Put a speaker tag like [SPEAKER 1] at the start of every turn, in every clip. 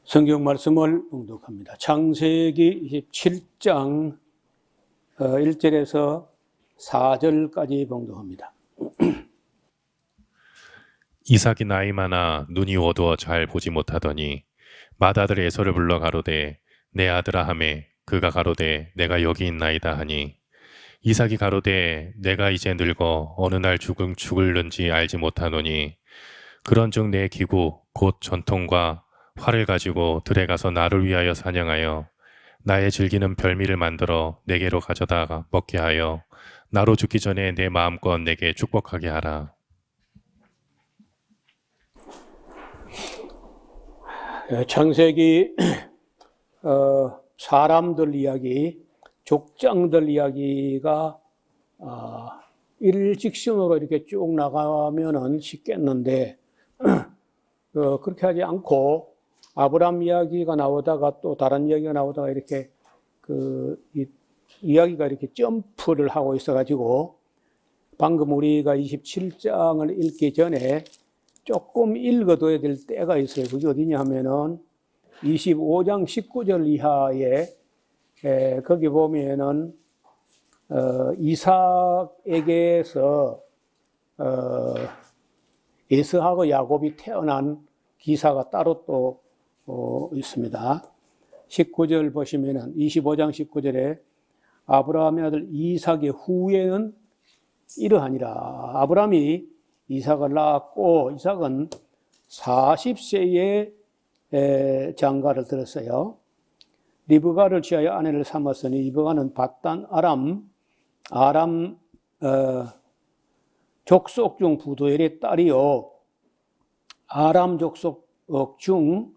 [SPEAKER 1] 성경 말씀을 봉독합니다. 창세기 27장 1절에서 4절까지 봉독합니다.
[SPEAKER 2] 이삭이 나이 많아 눈이 어두워 잘 보지 못하더니 맏아들 에서를 불러 가로되 내 아들아 하매 그가 가로되 내가 여기 있나이다 하니 이삭이 가로되 내가 이제 늙어 어느 날 죽을는지 알지 못하노니 그런즉 내 기구 곧 전통과 활을 가지고 들에 가서 나를 위하여 사냥하여 나의 즐기는 별미를 만들어 내게로 가져다 먹게 하여 나로 죽기 전에 내 마음껏 내게 축복하게 하라.
[SPEAKER 1] 창세기 사람들 이야기, 족장들 이야기가 일직선으로 이렇게 쭉 나가면은 쉽겠는데 그렇게 하지 않고 아브람 이야기가 나오다가 또 다른 이야기가 나오다가 이렇게 이야기가 이렇게 점프를 하고 있어가지고 방금 우리가 27장을 읽기 전에 조금 읽어둬야 될 때가 있어요. 그게 어디냐 하면은 25장 19절 이하에 거기 보면은 이삭에게서 에서하고 야곱이 태어난 기사가 따로 또 있습니다. 19절 보시면은 25장 19절에 아브라함의 아들 이삭의 후예는 이러하니라. 아브라함이 이삭을 낳았고 이삭은 40세에 장가를 들었어요. 리브가를 취하여 아내를 삼았으니 리브가는 밧단 아람 족속 중 부두엘의 딸이요 아람 족속 중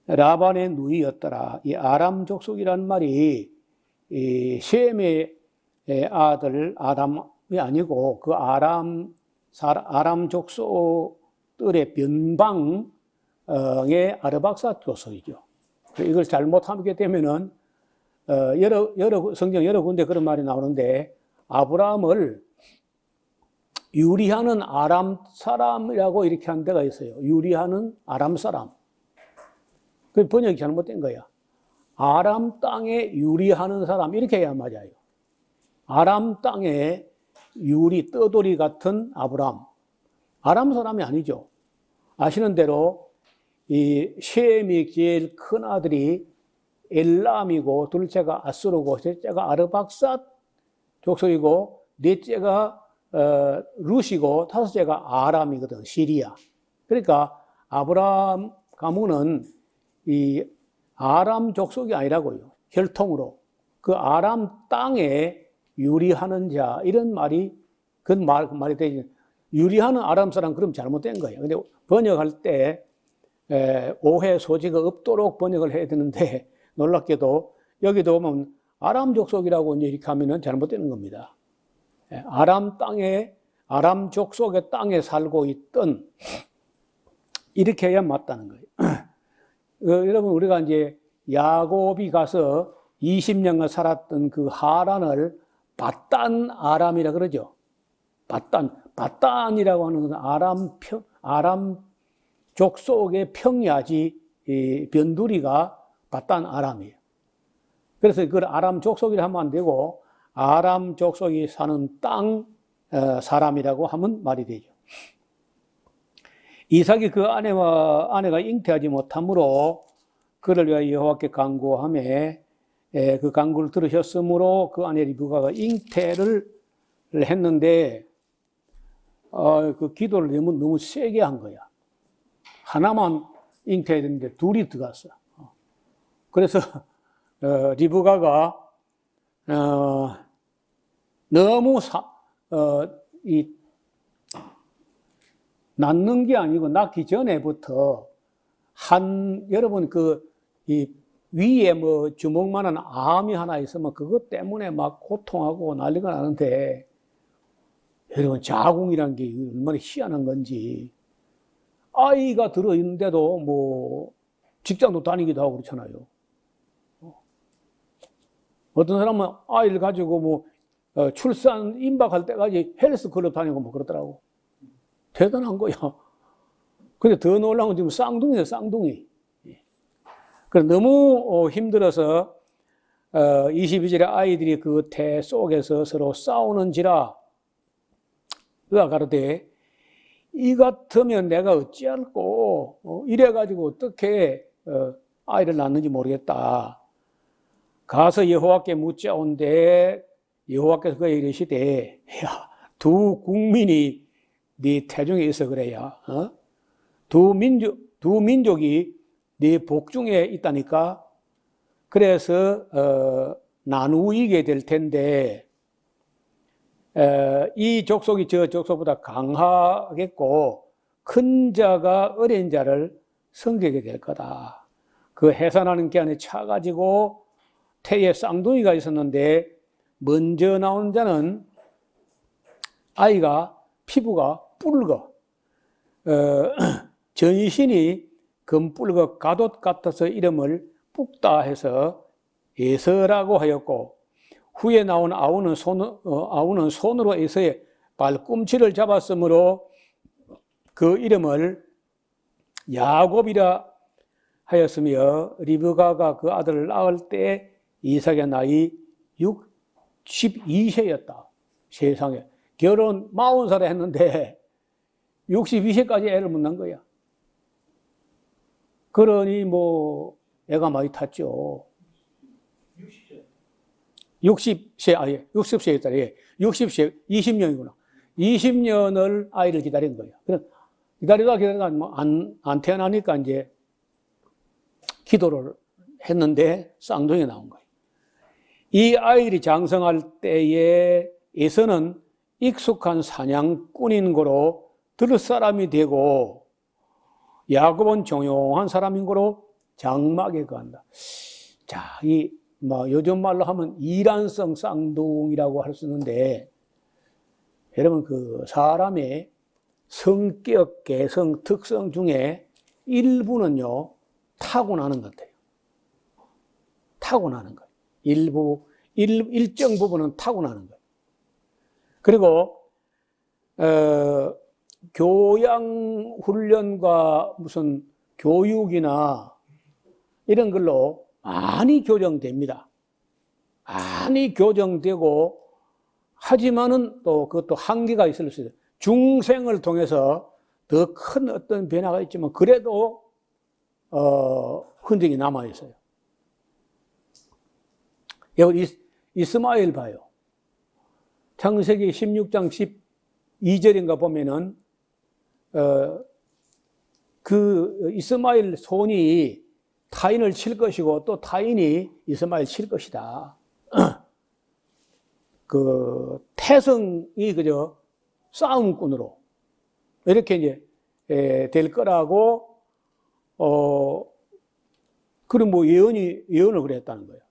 [SPEAKER 1] 라반의 누이였더라. 이 아람 족속이란 말이 이 셈의 아들 아람이 아니고 그 아람 족속들의 변방의 아르박사 족속이죠. 이걸 잘못하게 되면은 성경 여러 군데 그런 말이 나오는데 아브라함을 유리하는 아람 사람이라고 이렇게 한 데가 있어요. 유리하는 아람 사람. 그 번역이 잘못된 거야. 아람 땅에 유리하는 사람 이렇게 해야 맞아요. 아람 땅에 떠돌이 같은 아브람. 아람 사람이 아니죠. 아시는 대로 이 셈이 제일 큰 아들이 엘람이고 둘째가 아수르고 셋째가 아르박삿 족속이고 넷째가 룻이고 다섯째가 아람이거든. 시리아. 그러니까 아브람 가문은 이 아람 족속이 아니라고요. 혈통으로. 그 아람 땅에 유리하는 자 이런 말이 그 말이 되지. 유리하는 아람 사람 그럼 잘못된 거예요. 근데 번역할 때 오해 소지가 없도록 번역을 해야 되는데 놀랍게도 여기도 보면 아람 족속이라고 이렇게 하면은 잘못되는 겁니다. 아람 족속의 땅에 살고 있던 이렇게 해야 맞다는 거예요. 여러분 우리가 이제 야곱이 가서 20년간 살았던 그 하란을 밧단 아람이라 그러죠. 밧단이라고 하는 것은 아람 족속의 평야지 변두리가 밧단 아람이에요. 그래서 그걸 아람 족속이라 하면 안 되고 아람 족속이 사는 땅 사람이라고 하면 말이 되죠. 이삭이 그 아내가 잉태하지 못하므로 그를 위하여 여호와께 간구하며 그 간구를 들으셨으므로 그 아내 리브가가 잉태를 했는데 그 기도를 너무 세게 한 거야. 하나만 잉태해야 되는데 둘이 들어갔어. 그래서 리브가가 너무 낳는 게 아니고 낳기 전에부터 여러분 이 위에 뭐 주먹만한 암이 하나 있으면 그것 때문에 막 고통하고 난리가 나는데 여러분 자궁이란 게 얼마나 희한한 건지 아이가 들어있는데도 뭐 직장도 다니기도 하고 그렇잖아요. 어떤 사람은 아이를 가지고 뭐 출산 임박할 때까지 헬스 클럽 다니고 뭐 그러더라고. 대단한 거야. 근데 더 놀라운 건 지금 쌍둥이에요, 쌍둥이. 그래서 너무 힘들어서 22절에 아이들이 그 태 속에서 서로 싸우는지라 그가 가로되 이 같으면 내가 어찌할꼬 이래가지고 어떻게 아이를 낳는지 모르겠다. 가서 여호와께 묻자온데 여호와께서 그에게 이르시되 야, 두 국민이 네 태중에 있어 그래야 두 민족이 네 복중에 있다니까. 그래서 나누이게 될 텐데 이 족속이 저 족속보다 강하겠고 큰 자가 어린 자를 섬기게 될 거다. 그 해산하는 기한에 차가지고 태에 쌍둥이가 있었는데 먼저 나온 자는 아이가 피부가 붉어 전신이 금붉어 가돛 같아서 이름을 뿍다 해서 에서라고 하였고 후에 나온 아우는 손으로 에서의 발꿈치를 잡았으므로 그 이름을 야곱이라 하였으며 리브가가 그 아들을 낳을 때 이삭의 나이 62세였다. 세상에 결혼 40살에 했는데 62세까지 애를 못 낳은 거야. 그러니 뭐 애가 많이 탔죠. 60세, 아예 60세였다. 예. 60세, 20년이구나. 20년을 아이를 기다린 거예요. 기다리다 뭐 안 태어나니까 이제 기도를 했는데 쌍둥이가 나온 거예요. 이 아이들이 장성할 때에 에서는 익숙한 사냥꾼인 거로 들을 사람이 되고 야곱은 조용한 사람인 거로 장막에 거한다. 자, 요즘 말로 하면 이란성 쌍둥이라고 할 수 있는데, 여러분, 그 사람의 성격, 개성, 특성 중에 일부는요, 타고나는 것 같아요. 타고나는 거예요. 일정 부분은 타고나는 거예요. 그리고, 교양 훈련과 무슨 교육이나 이런 걸로 많이 교정됩니다. 많이 교정되고, 하지만은 또 그것도 한계가 있을 수 있어요. 중생을 통해서 더 큰 어떤 변화가 있지만, 그래도, 흔적이 남아있어요. 여기 이스마엘 봐요. 창세기 16장 12절인가 보면은, 그 이스마엘 손이 타인을 칠 것이고 또 타인이 이스마엘 칠 것이다. 그 태성이 그저 싸움꾼으로 이렇게 이제 될 거라고 그런 뭐 예언을 그랬다는 거예요.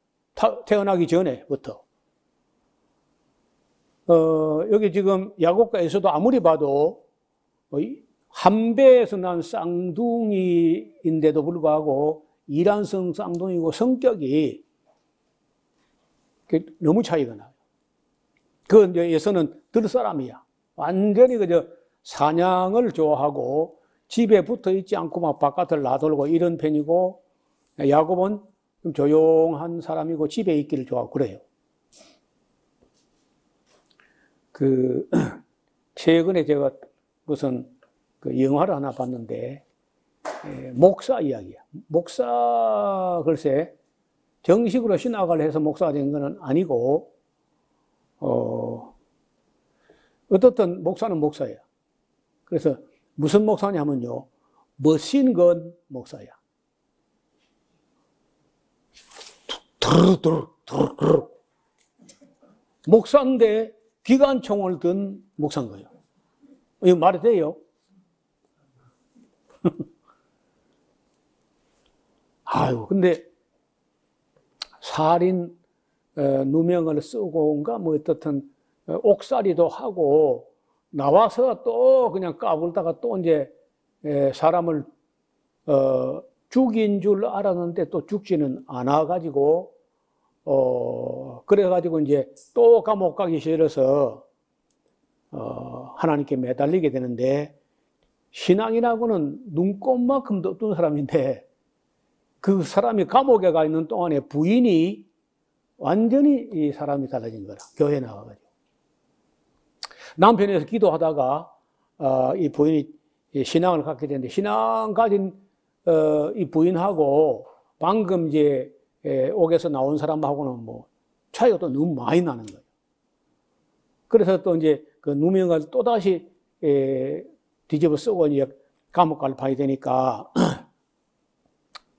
[SPEAKER 1] 태어나기 전에부터. 여기 지금 야곱과 에서도 아무리 봐도 한 배에서 난 쌍둥이인데도 불구하고 이란성 쌍둥이고 성격이 너무 차이가 나요. 그 이제 에서는 들 사람이야. 완전히 그저 사냥을 좋아하고 집에 붙어 있지 않고 막 바깥을 나돌고 이런 편이고, 야곱은 좀 조용한 사람이고 집에 있기를 좋아하고 그래요. 최근에 제가 무슨 영화를 하나 봤는데, 목사 이야기야. 목사, 글쎄, 정식으로 신학을 해서 목사가 된 건 아니고, 어떻든 목사는 목사야. 그래서 무슨 목사냐면요, 머신건 목사야. 목사인데 기관총을 든 목사인 거예요. 이거 말이 돼요? 아유, 근데 살인 누명을 쓰고인가 뭐 어떻든 옥살이도 하고 나와서 또 그냥 까불다가 또 이제 사람을 죽인 줄 알았는데 또 죽지는 않아가지고 그래가지고 이제 또 감옥 가기 싫어서 하나님께 매달리게 되는데, 신앙이라고는 눈꼽만큼도 없던 사람인데 그 사람이 감옥에 가 있는 동안에 부인이 완전히 이 사람이 달라진 거라. 교회에 나가가지고. 남편에서 기도하다가 이 부인이 신앙을 갖게 되는데 신앙 가진 이 부인하고 방금 이제 옥에서 나온 사람하고는 뭐 차이가 또 너무 많이 나는 거예요. 그래서 또 이제 그 누명을 또 다시 뒤집어 쓰고 이제 감옥 갈 판이 되니까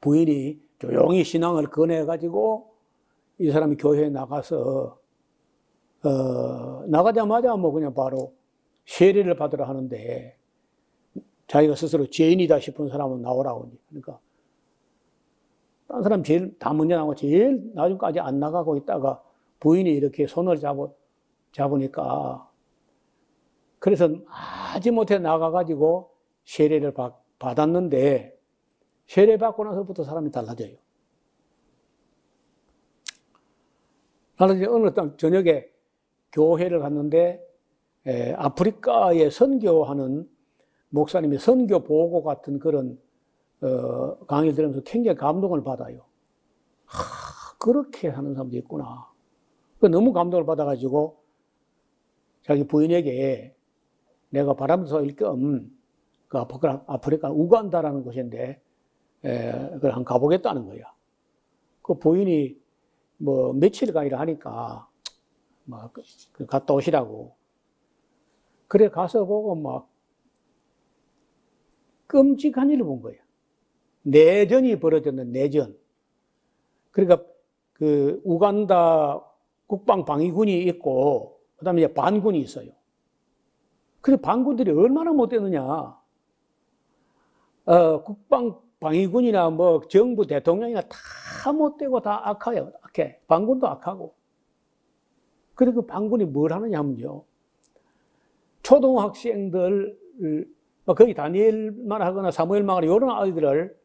[SPEAKER 1] 부인이 조용히 신앙을 꺼내가지고 이 사람이 교회에 나가서 나가자마자 뭐 그냥 바로 세례를 받으러 하는데 자기가 스스로 죄인이다 싶은 사람은 나오라고. 그러니까 딴 사람 제일 다 먼저 나오고 제일 나중까지 안 나가고 있다가 부인이 이렇게 손을 잡으니까 그래서 마지못해 나가가지고 세례를 받았는데 세례 받고 나서부터 사람이 달라져요. 나는 이제 어느 저녁에 교회를 갔는데 아프리카에 선교하는 목사님이 선교 보고 같은 그런 강의를 들으면서 굉장히 감동을 받아요. 그렇게 하는 사람도 있구나. 너무 감동을 받아가지고 자기 부인에게 내가 바람도 쏠 겸 그 아프리카 우간다라는 곳인데 그걸 한번 가보겠다는 거야. 그 부인이 뭐 며칠간이라 하니까 막 갔다 오시라고. 그래 가서 보고 막 끔찍한 일을 본 거야. 내전이 벌어졌는 내전. 그러니까 그 우간다 국방 방위군이 있고 그다음에 이제 반군이 있어요. 그래서 반군들이 얼마나 못되느냐. 국방 방위군이나 뭐 정부 대통령이나 다 못되고 다 악해요. 악해. 반군도 악하고. 그리고 그 반군이 뭘 하느냐 하면요. 초등학생들, 거기 다니엘만 하거나 사무엘만 하거나 이런 아이들을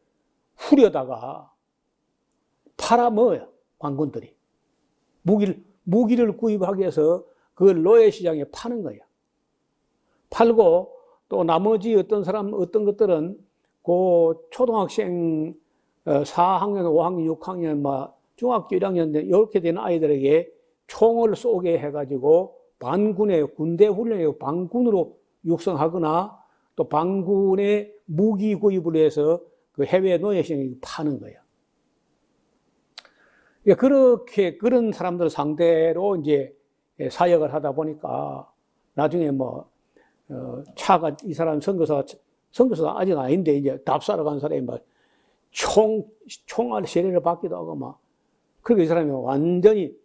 [SPEAKER 1] 후려다가 팔아먹어요. 반군들이. 무기를 구입하기 위해서 그걸 노예시장에 파는 거야. 팔고 또 나머지 어떤 것들은 그 초등학생 4학년, 5학년, 6학년, 막 중학교 1학년 이렇게 되는 아이들에게 총을 쏘게 해가지고 반군의 군대 훈련에 반군으로 육성하거나 또 반군의 무기 구입을 해서 그 해외 노예시장에 파는 거야. 그렇게 그런 사람들 상대로 이제 사역을 하다 보니까 나중에 뭐 차가 이 사람 선교사가 아직 아닌데 이제 답사러 간 사람이 막 총알 세례를 받기도 하고 막 그리고 이 사람이 완전히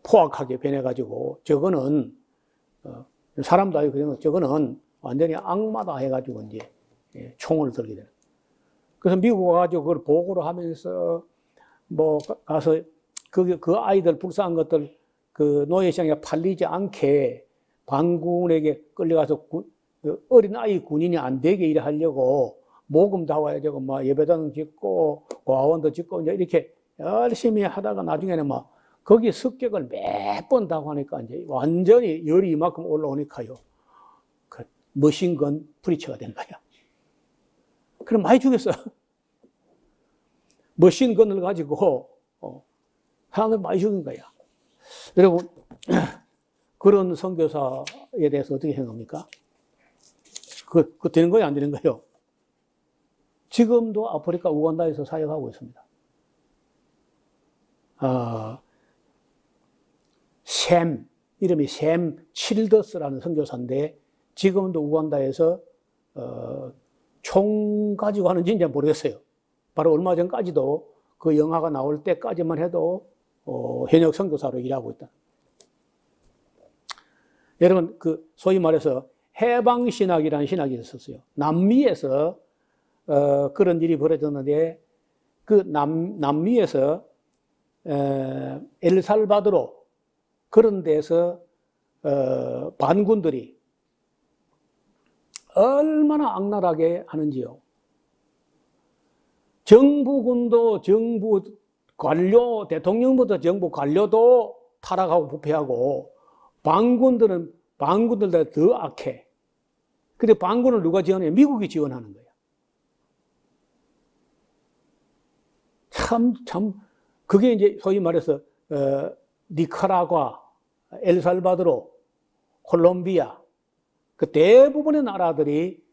[SPEAKER 1] 포악하게 변해가지고 저거는 사람도 아니고 저거는 완전히 악마다 해가지고 이제 총을 들게 되는. 그래서 미국 와가지고 그걸 보고를 하면서 뭐 가서 그 아이들 불쌍한 것들 그 노예시장에 팔리지 않게 반군에게 끌려가서 어린 아이 군인이 안 되게 일을 하려고 모금도 하와야 되고 막 예배당도 짓고 고아원도 짓고 이제 이렇게 열심히 하다가 나중에는 막 거기 습격을 몇 번 당하고 하니까 이제 완전히 열이 이만큼 올라오니까요. 그 머신건 프리처가 된 거야. 그럼 많이 죽였어. 머신건을 가지고 사람을 많이 죽인 거야. 여러분 그런 선교사에 대해서 어떻게 생각합니까? 그거 되는 거예요, 안 되는 거예요? 지금도 아프리카 우간다에서 사역하고 있습니다. 이름이 샘 칠더스라는 선교사인데 지금도 우간다에서 총 가지고 하는지 이제 모르겠어요. 바로 얼마 전까지도 그 영화가 나올 때까지만 해도 현역 선교사로 일하고 있다. 여러분 그 소위 말해서 해방신학이라는 신학이 있었어요. 남미에서 그런 일이 벌어졌는데 그 남미에서 엘살바도르 그런 데서 반군들이 얼마나 악랄하게 하는지요. 정부군도 정부 관료, 대통령부터 정부 관료도 타락하고 부패하고 반군들은 더 악해. 근데 반군을 누가 지원해요? 미국이 지원하는 거야. 그게 이제 소위 말해서, 니카라과, 엘살바도르, 콜롬비아, 그 대부분의 나라들이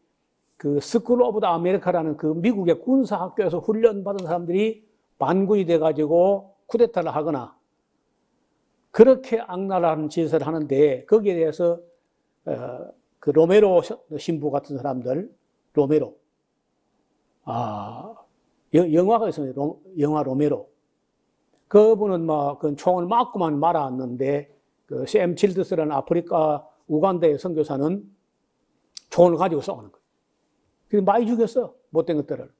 [SPEAKER 1] 그 스쿨 오브 더 아메리카라는 그 미국의 군사학교에서 훈련받은 사람들이 반군이 돼가지고 쿠데타를 하거나 그렇게 악랄한 짓을 하는데 거기에 대해서 그 로메로 신부 같은 사람들, 로메로, 영화가 있어요. 영화 로메로. 그분은 그 총을 맞고만 말았는데 그 샘 칠드스라는 아프리카 우간다의 선교사는 총을 가지고 싸우는 거예요. 그래서 많이 죽였어, 못된 것들을.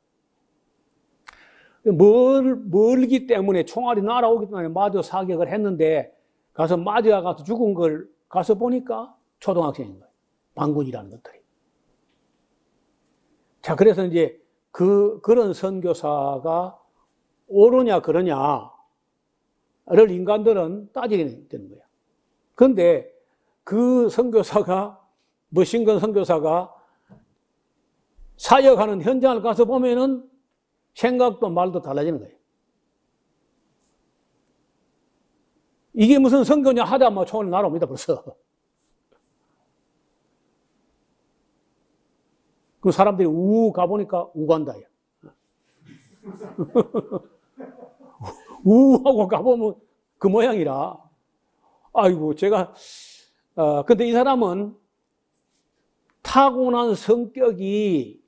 [SPEAKER 1] 멀기 때문에 총알이 날아오기 때문에 마저 사격을 했는데 가서 맞아가서 죽은 걸 가서 보니까 초등학생인 거예요. 반군이라는 것들이. 자, 그래서 이제 그런 선교사가 옳으냐 그러냐를 인간들은 따지게 되는 거야. 그런데 그 선교사가, 머신건 선교사가 사역하는 현장을 가서 보면은 생각도 말도 달라지는 거예요. 이게 무슨 선교냐 하자마자 총을 날아옵니다, 벌써. 그 사람들이 가보니까 우간다야. 하고 가보면 그 모양이라. 아이고, 제가, 근데 이 사람은 타고난 성격이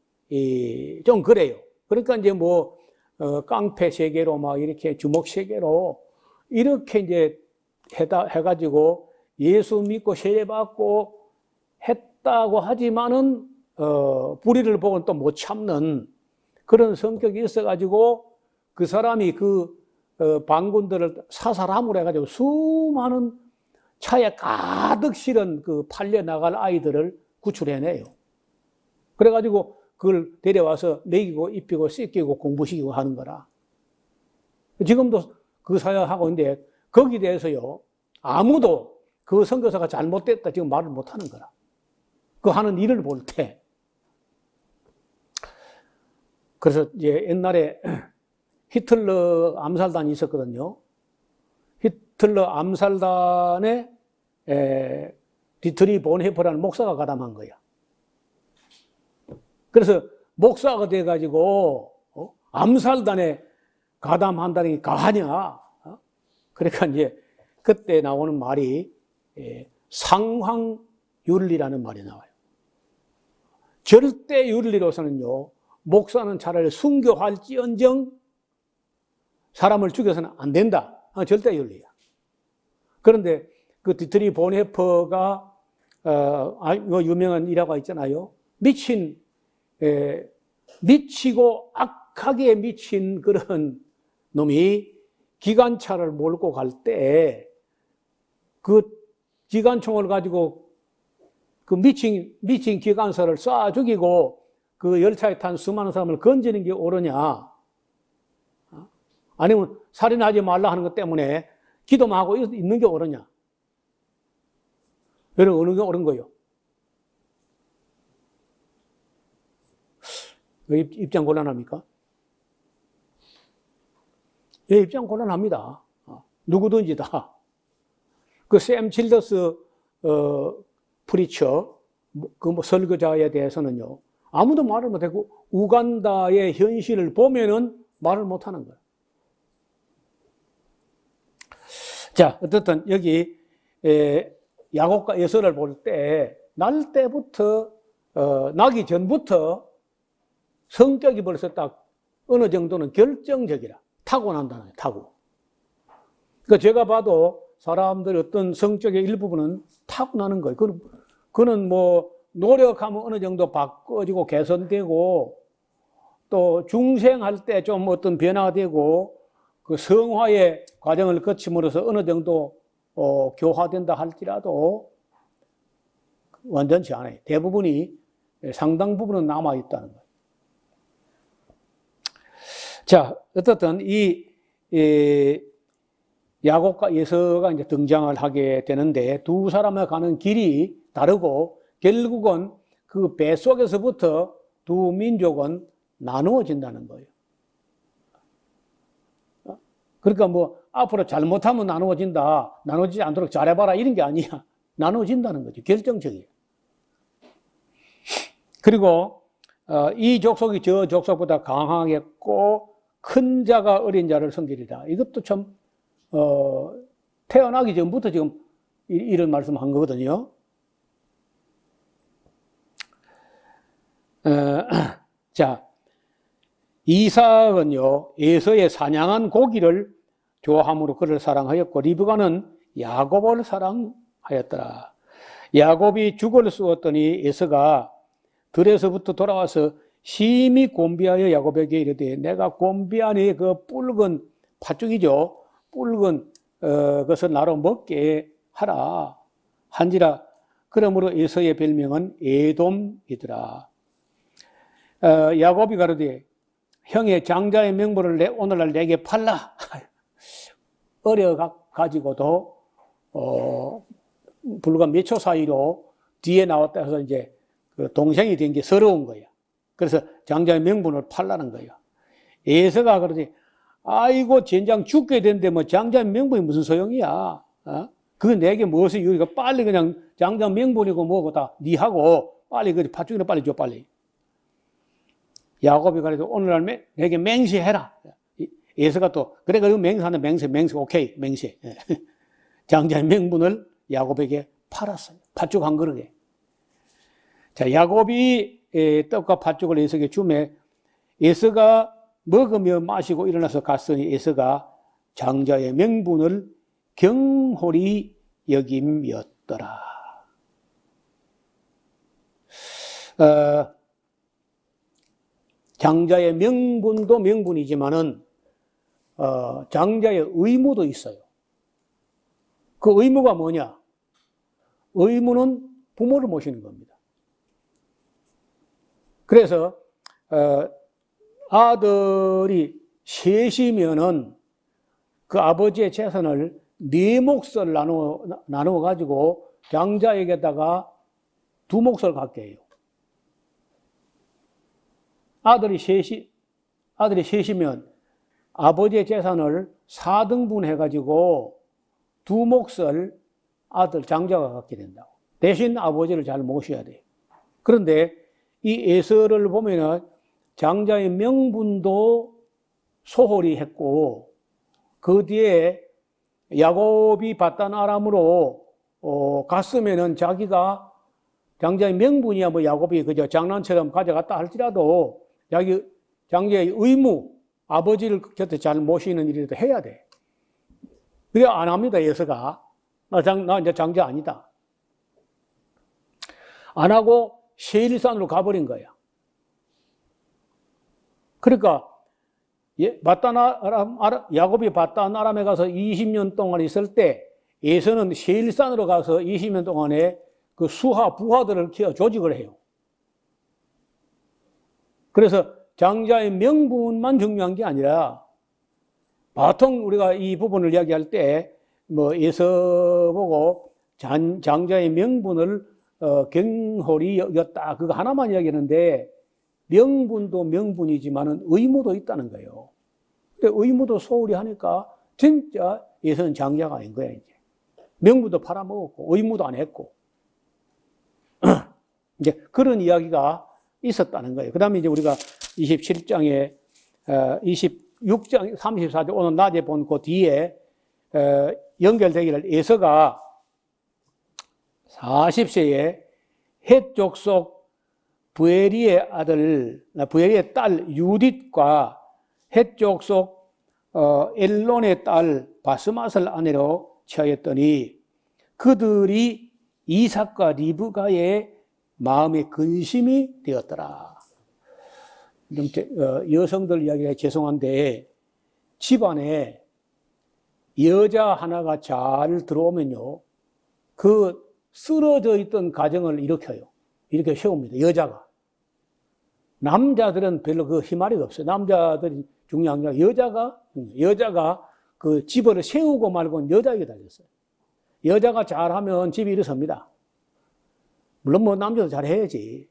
[SPEAKER 1] 좀 그래요. 그러니까 이제 깡패 세계로 막 이렇게 주먹 세계로 이렇게 이제 해가지고 예수 믿고 세례받고 했다고 하지만은, 불의를 보고는 또 못 참는 그런 성격이 있어가지고 그 사람이 반군들을 사살함으로 해가지고 수많은 차에 가득 실은 그 팔려나갈 아이들을 구출해내요. 그래가지고 그걸 데려와서 먹이고 입히고 씻기고 공부시키고 하는 거라. 지금도 그 사역하고 있는데 거기에 대해서요, 아무도 그 선교사가 잘못됐다 지금 말을 못 하는 거라. 그 하는 일을 볼 때. 그래서 이제 옛날에 히틀러 암살단이 있었거든요. 히틀러 암살단에 디트리 본헤퍼라는 목사가 가담한 거야. 그래서 목사가 돼가지고 암살단에 가담한다는 게 가하냐? 그러니까 이제 그때 나오는 말이 상황윤리라는 말이 나와요. 절대 윤리로서는요, 목사는 차라리 순교할지언정 사람을 죽여서는 안 된다. 절대 윤리야. 그런데 그 디트리 본헤퍼가 유명한 일화가 있잖아요. 미치고 악하게 미친 그런 놈이 기관차를 몰고 갈 때 그 기관총을 가지고 그 미친 기관사를 쏴 죽이고 그 열차에 탄 수많은 사람을 건지는 게 옳으냐? 아니면 살인하지 말라 하는 것 때문에 기도만 하고 있는 게 옳으냐? 여러분, 어느 게 옳은 거예요? 왜 입장 곤란합니까? 예, 입장 곤란합니다. 누구든지 다. 그 샘 칠더스 프리처, 설교자에 대해서는요, 아무도 말을 못하고 우간다의 현실을 보면은 말을 못하는 거예요. 자, 어쨌든 여기 야곱과 에서를 볼 때 나기 전부터 성격이 벌써 딱 어느 정도는 결정적이라. 타고난다는 거예요, 타고. 그러니까 제가 봐도 사람들 어떤 성격의 일부분은 타고나는 거예요. 그는 노력하면 어느 정도 바꿔지고 개선되고 또 중생할 때 좀 어떤 변화가 되고 그 성화의 과정을 거침으로써 어느 정도 교화된다 할지라도 완전치 않아요. 대부분이 상당 부분은 남아있다는 거예요. 자, 어쨌든 이 야곱과 에서가 이제 등장을 하게 되는데 두 사람의 가는 길이 다르고 결국은 그 뱃속에서부터 두 민족은 나누어진다는 거예요. 그러니까 뭐 앞으로 잘못하면 나누어진다, 나누어지지 않도록 잘해봐라 이런 게 아니야. 나누어진다는 거죠. 결정적이에요. 그리고 이 족속이 저 족속보다 강하겠고 큰 자가 어린 자를 섬기리라. 이것도 참 태어나기 전부터 지금 이런 말씀한 거거든요. 자, 이삭은요 에서의 사냥한 고기를 좋아함으로 그를 사랑하였고 리브가는 야곱을 사랑하였더라. 야곱이 죽을 쏘았더니 에서가 들에서부터 돌아와서 심히 곤비하여 야곱에게 이르되 내가 곤비하니 그 붉은 팥죽이죠. 붉은 것을 나로 먹게 하라 한지라. 그러므로 에서의 별명은 에돔이더라. 야곱이 가로되 형의 장자의 명분을 오늘날 내게 팔라. 어려 가지고도 불과 몇 초 사이로 뒤에 나왔다 해서 이제 그 동생이 된 게 서러운 거야. 그래서 장자의 명분을 팔라는 거야. 에서가 그러지, 아이고 젠장 죽게 된데 뭐 장자의 명분이 무슨 소용이야. 그건 내게 무엇이 유리가 빨리 그냥 장자 명분이고 뭐고 다 니하고 빨리 그 팥죽이나 빨리 줘 빨리. 야곱이 그래도 오늘날 내게 맹세해라. 에서가 또 그래 그리고 맹세하는 맹세 오케이 맹세. 장자의 명분을 야곱에게 팔았어요. 팥죽 한 그릇에. 자, 야곱이 떡과 팥죽을 에서에게 주매 에서가 먹으며 마시고 일어나서 갔으니 에서가 장자의 명분을 경홀히 여김이었더라. 장자의 명분도 명분이지만은 장자의 의무도 있어요. 그 의무가 뭐냐? 의무는 부모를 모시는 겁니다. 그래서 아들이 셋이면은 그 아버지의 재산을 네 몫을 나누어 가지고 장자에게다가 두 몫을 갖게 해요. 아들이 셋이면 아버지의 재산을 4등분 해가지고 두 몫을 아들 장자가 갖게 된다고. 대신 아버지를 잘 모셔야 돼요. 그런데 이 에서를 보면은 장자의 명분도 소홀히 했고 그 뒤에 야곱이 바단 아람으로 갔으면은 자기가 장자의 명분이야 뭐 야곱이 그저 장난처럼 가져갔다 할지라도 자기 장자의 의무 아버지를 곁에 잘 모시는 일이라도 해야 돼. 그래 안 합니다. 에서가 나 이제 장자 아니다. 안 하고 세일산으로 가버린 거야. 그러니까 야곱이 바단 아람에 가서 20년 동안 있을 때 에서는 세일산으로 가서 20년 동안에 그 수하 부하들을 키워 조직을 해요. 그래서 장자의 명분만 중요한 게 아니라 보통 우리가 이 부분을 이야기할 때 뭐 에서 보고 장자의 명분을 경홀히 여겼다 그거 하나만 이야기하는데 명분도 명분이지만은 의무도 있다는 거예요. 근데 의무도 소홀히 하니까 진짜 에서는 장자가 아닌 거야 이제. 명분도 팔아먹었고 의무도 안 했고 이제 그런 이야기가 있었다는 거예요. 그 다음에 이제 우리가 27장에 26장 34절 오늘 낮에 본 그 뒤에 연결되기를 에서가 40세에 헷 족속 부에리의 딸 유딧과 헷 족속 엘론의 딸 바스맛을 아내로 취하였더니 그들이 이삭과 리브가의 마음의 근심이 되었더라. 여성들 이야기가 죄송한데 집안에 여자 하나가 잘 들어오면요 그 쓰러져 있던 가정을 일으켜요. 이렇게 세웁니다. 여자가. 남자들은 별로 그 희마리가 없어요. 남자들이 중요한 게 여자가 그 집을 세우고 말고는 여자에게 달렸어요. 여자가 잘하면 집이 일어섭니다. 물론 뭐 남자도 잘해야지.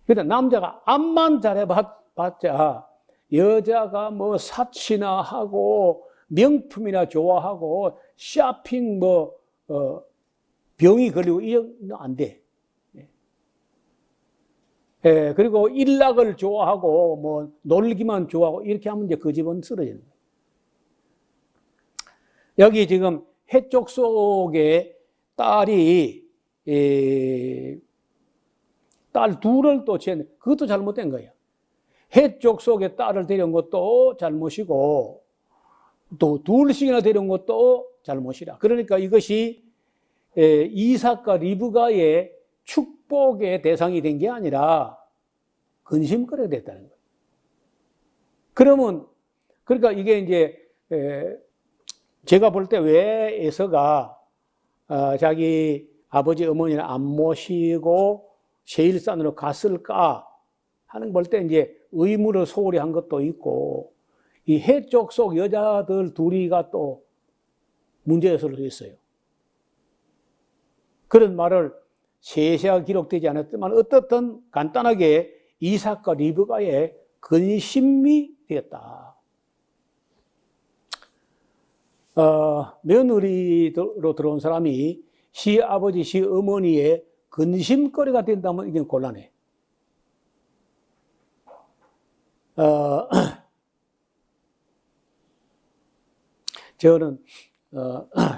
[SPEAKER 1] 근데 남자가 앞만 잘해봤자 여자가 뭐 사치나 하고 명품이나 좋아하고 쇼핑 병이 걸리고 이런 안 돼. 예, 그리고 일락을 좋아하고 뭐 놀기만 좋아하고 이렇게 하면 이제 그 집은 쓰러지는 거예요. 여기 지금 해쪽 속에 딸이 딸 둘을 또 지었네. 그것도 잘못된 거예요. 해쪽 속에 딸을 데려온 것도 잘못이고 또 둘씩이나 데려온 것도 잘못이라. 그러니까 이것이 이삭과 리브가의 축복의 대상이 된 게 아니라 근심거리가 됐다는 거예요. 그러면 그러니까 이게 이제 제가 볼 때 왜 에서가 자기 아버지 어머니를 안 모시고 세일산으로 갔을까 하는 볼 때 이제 의무를 소홀히 한 것도 있고 이 해쪽 속 여자들 둘이가 또 문제요소를 했어요. 그런 말을 세세하게 기록되지 않았지만 어떻든 간단하게 이삭과 리브가의 근심이 되었다. 며느리로 들어온 사람이 시아버지, 시어머니의 근심거리가 된다면 이건 곤란해. 저는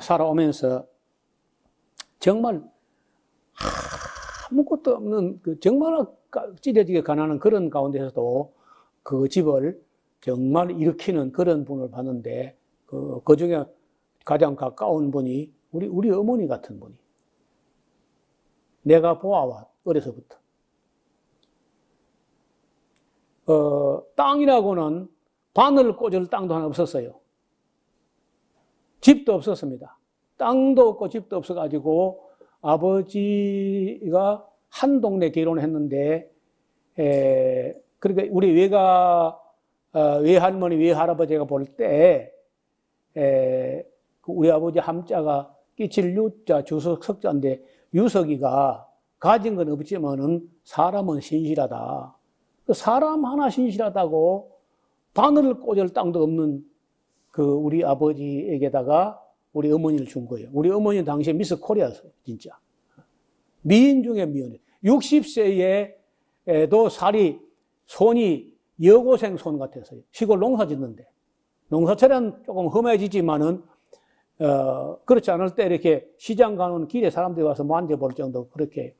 [SPEAKER 1] 살아오면서 정말 아무것도 없는 정말 찢어지게 가난한 그런 가운데서도 그 집을 정말 일으키는 그런 분을 봤는데 그 중에 가장 가까운 분이 우리 어머니 같은 분이 내가 보아와 어려서부터 땅이라고는 바늘 꽂을 땅도 하나 없었어요. 집도 없었습니다. 땅도 없고 집도 없어가지고 아버지가 한 동네 결혼했는데 그러니까 우리 외할머니 외할아버지가 볼 때 우리 아버지 함자가 끼칠 유자 주석 석자인데 유석이가 가진 건 없지만은 사람은 신실하다. 사람 하나 신실하다고 바늘을 꽂을 땅도 없는 우리 아버지에게다가 우리 어머니를 준 거예요. 우리 어머니는 당시에 미스 코리아였어요, 진짜. 미인 중에 미인. 60세에도 손이 여고생 손 같았어요. 시골 농사 짓는데. 농사철은 조금 험해지지만은, 그렇지 않을 때 이렇게 시장 가는 길에 사람들이 와서 만져볼 정도 그렇게.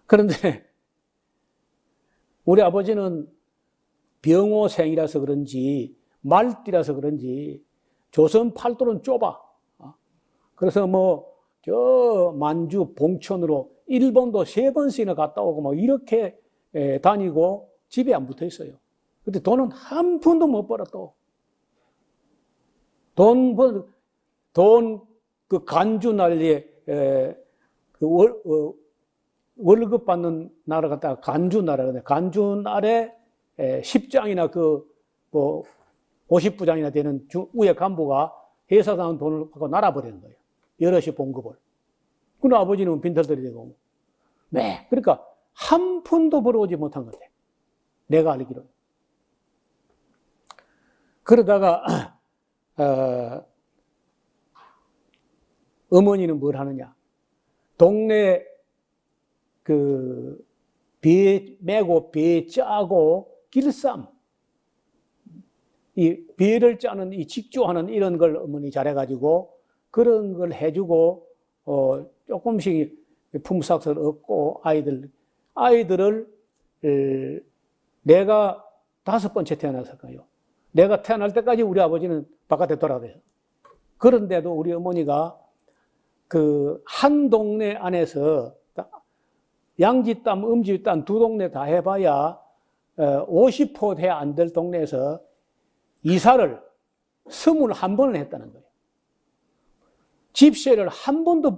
[SPEAKER 1] 그런데 우리 아버지는 병호생이라서 그런지 말띠라서 그런지 조선 팔도는 좁아. 그래서 저 만주 봉천으로 일본도 3번씩이나 갔다 오고 이렇게 다니고 집에 안 붙어 있어요. 근데 돈은 한 푼도 못 벌어 또. 그 간주 날에 월급 받는 나라 갖다가 간주 나라거든요. 간주 날에 10장이나 50부장이나 되는 위에 간부가 회사당 돈을 받고 날아버리는 거예요. 여럿이 봉급을. 그럼 아버지는 빈털들이 되고. 네. 그러니까 한 푼도 벌어오지 못한 것 같아요. 내가 알기로는. 그러다가 어머니는 뭘 하느냐. 동네 배 메고 배 짜고 길쌈. 이 배를 짜는 이 직조하는 이런 걸 어머니 잘해가지고 그런 걸 해주고 조금씩 품삯을 얻고 아이들을 내가 5번째 태어났을 거예요. 내가 태어날 때까지 우리 아버지는 바깥에 돌아다녔어요. 그런데도 우리 어머니가 한 동네 안에서 양지땀, 음지땀 2동네 다 해봐야 50% 돼 안 될 동네에서 이사를 21번을 했다는 거예요. 집세를 한 번도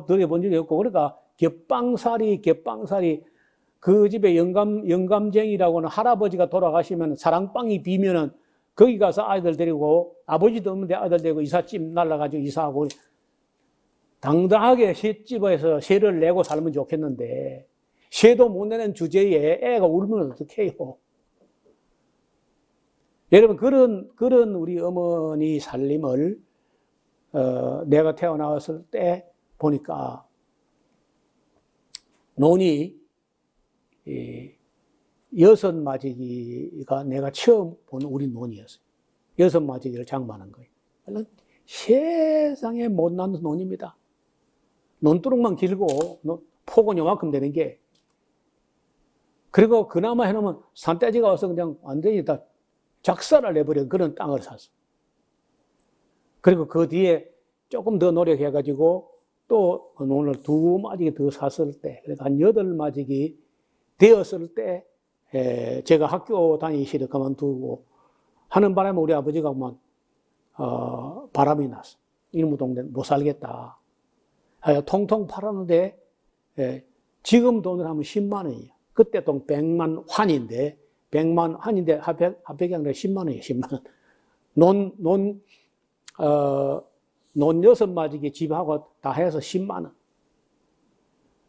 [SPEAKER 1] 들여본 적이 없고, 그러니까 겹방살이 그 집에 영감쟁이라고는 할아버지가 돌아가시면 사랑방이 비면은 거기 가서 아이들 데리고 아버지도 없는데 아이들 데리고 이삿짐 날라가지고 이사하고 당당하게 셋집에서 세를 내고 살면 좋겠는데 쇠도 못 내는 주제에 애가 울면 어떡해요. 여러분, 그런 우리 어머니 살림을, 내가 태어나왔을 때 보니까, 논이, 6마지기가 내가 처음 본 우리 논이었어요. 6마지기를 장만한 거예요. 세상에 못난 논입니다. 논두렁만 길고, 폭은 요만큼 되는 게, 그리고 그나마 해놓으면 산돼지가 와서 그냥 완전히 다 작살을 내버린 그런 땅을 샀어. 그리고 그 뒤에 조금 더 노력해가지고 또 논을 2마지기 더 샀을 때, 그러니까 한 8마지기 되었을 때, 제가 학교 다니기 싫어 그만두고 하는 바람에 우리 아버지가 바람이 났어. 이놈의 동네 못 살겠다. 통통 팔았는데, 지금 돈으로 하면 10만 원이에요. 그때 돈 100만 환인데, 100만 환인데 합백이 아니라 10만 원이에요, 10만 원. 논 6마지기 집하고 다 해서 10만 원.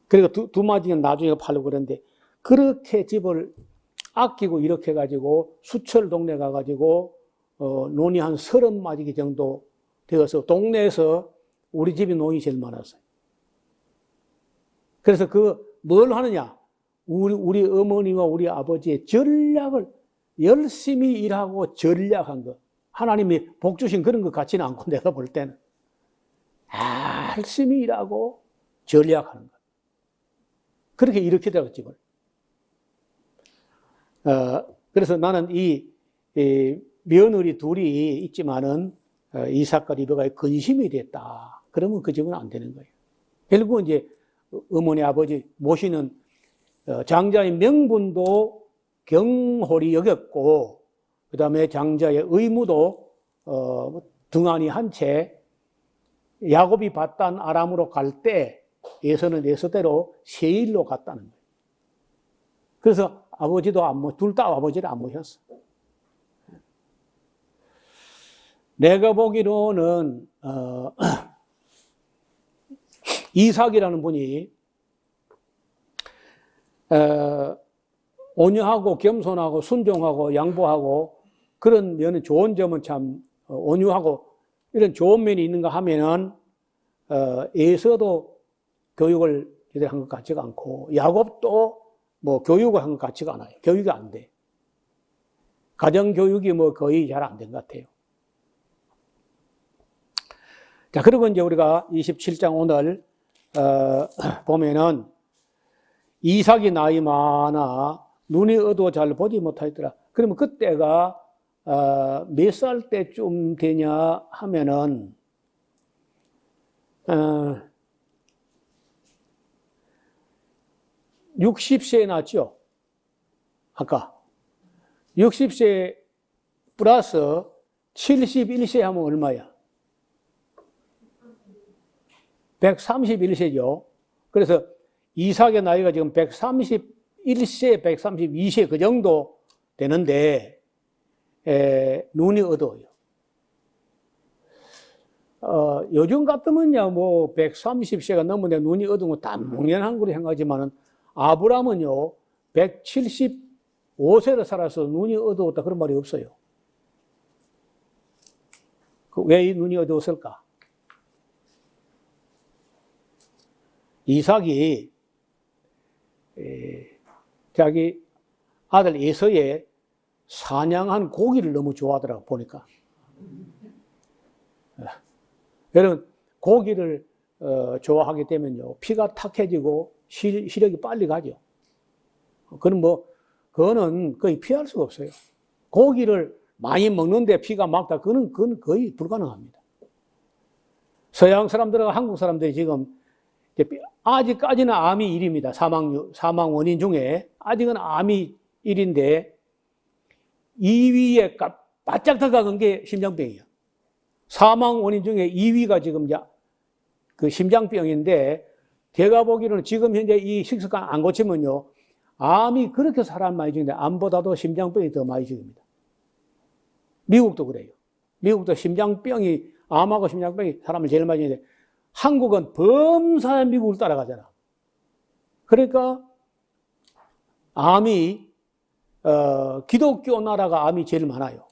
[SPEAKER 1] 그리고 두 마지기는 나중에 팔려고 그랬는데, 그렇게 집을 아끼고 이렇게 해가지고 수철 동네 가가지고, 논이 한 30마지기 정도 되어서 동네에서 우리 집이 논이 제일 많았어요. 그래서 뭘 하느냐? 우리 어머니와 우리 아버지의 전략을 열심히 일하고 전략한 것. 하나님이 복 주신 그런 것 같지는 않고 내가 볼 때는. 열심히 일하고 전략하는 것. 그렇게 이렇게 되었 집을. 그래서 나는 이 며느리 둘이 있지만은 이삭과 리베가의 근심이 됐다. 그러면 그 집은 안 되는 거예요. 결국은 이제 어머니 아버지 모시는 장자의 명분도 경홀히 여겼고, 그 다음에 장자의 의무도 등한히 한 채 야곱이 받단 아람으로 갈 때 에서는 에서대로 세일로 갔다는 거예요. 그래서 아버지도 둘 다 아버지를 안 모셨어. 내가 보기로는 이삭이라는 분이 온유하고 겸손하고 순종하고 양보하고 그런 면은 좋은 점은 참 온유하고 이런 좋은 면이 있는가 하면은 에서도 교육을 제대로 한 것 같지가 않고 야곱도 교육을 한 것 같지가 않아요. 교육이 안 돼. 가정교육이 거의 잘 안 된 것 같아요. 자, 그리고 이제 우리가 27장 오늘 보면은 이삭이 나이 많아 눈이 어두워 잘 보지 못하였더라. 그러면 그때가 몇 살 때쯤 되냐 하면은 60세에 났죠. 아까 60세 플러스 71세 하면 얼마야? 131세죠. 그래서 이삭의 나이가 지금 131세, 132세 그 정도 되는데 눈이 어두워요. 요즘 같으면요, 130세가 넘는데 눈이 어두운 거 다 몽연한 거로 생각하지만은 아브라함은요, 175세를 살아서 눈이 어두웠다 그런 말이 없어요. 왜 이 눈이 어두웠을까? 이삭이 자기 아들 에서의 사냥한 고기를 너무 좋아하더라고 보니까. 여러분 고기를 좋아하게 되면요 피가 탁해지고 시력이 빨리 가죠. 그거는 거의 피할 수가 없어요. 고기를 많이 먹는데 피가 막다 그건 거의 불가능합니다. 서양 사람들과 한국 사람들이 지금 아직까지는 암이 1입니다. 사망 원인 중에 아직은 암이 1인데 2위에 바짝 다가간 게 심장병이에요. 사망 원인 중에 2위가 지금 그 심장병인데 제가 보기로는 지금 현재 이 식습관 안 고치면요 암이 그렇게 사람 많이 죽는데 암보다도 심장병이 더 많이 죽입니다. 미국도 그래요. 미국도 암하고 심장병이 사람을 제일 많이 죽는데 한국은 범사에 미국을 따라가잖아. 그러니까 암이 기독교 나라가 암이 제일 많아요.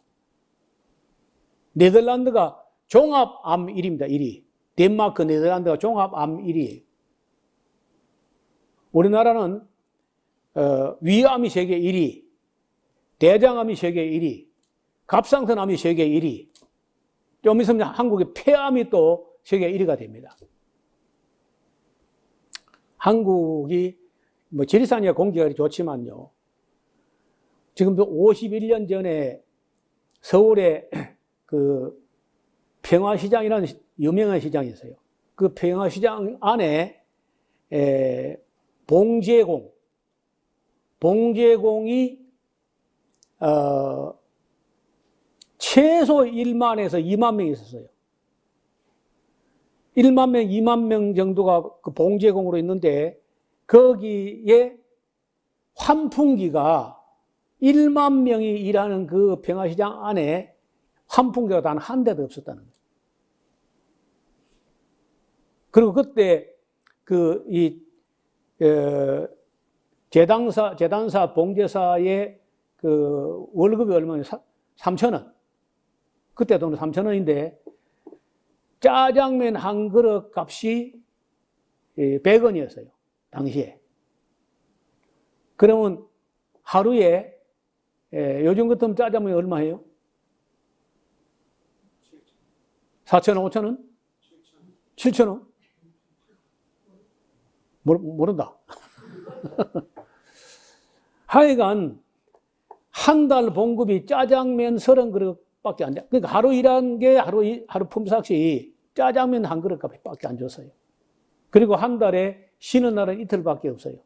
[SPEAKER 1] 네덜란드가 종합암 1위입니다. 1위. 덴마크, 네덜란드가 종합암 1위예요. 우리나라는 위암이 세계 1위, 대장암이 세계 1위, 갑상선암이 세계 1위, 좀 있으면 한국의 폐암이 또 세계 1위가 됩니다. 한국이 뭐 지리산이야 공기가 좋지만요. 지금도 51년 전에 서울에 그 평화시장이라는 유명한 시장이 있어요. 그 평화시장 안에 봉제공이 최소 1만에서 2만 명이 있었어요. 1만 명, 2만 명 정도가 그 봉제공으로 있는데 거기에 환풍기가 1만 명이 일하는 그 평화시장 안에 환풍기가 단 한 대도 없었다는 거예요. 그리고 그때 재단사, 봉제사의 그 월급이 얼마냐? 3,000원. 그때 돈은 3,000원인데 짜장면 한 그릇 값이 100원이었어요. 당시에. 그러면 하루에 요즘 같으면 짜장면이 얼마예요? 4,000원, 5,000원? 7,000원? 모른다. 하여간 한 달 봉급이 짜장면 30그릇밖에 안 돼. 그러니까 하루 일한 게 하루 품삯이 짜장면 한 그릇밖에 안 줬어요. 그리고 한 달에 쉬는 날은 이틀밖에 없어요.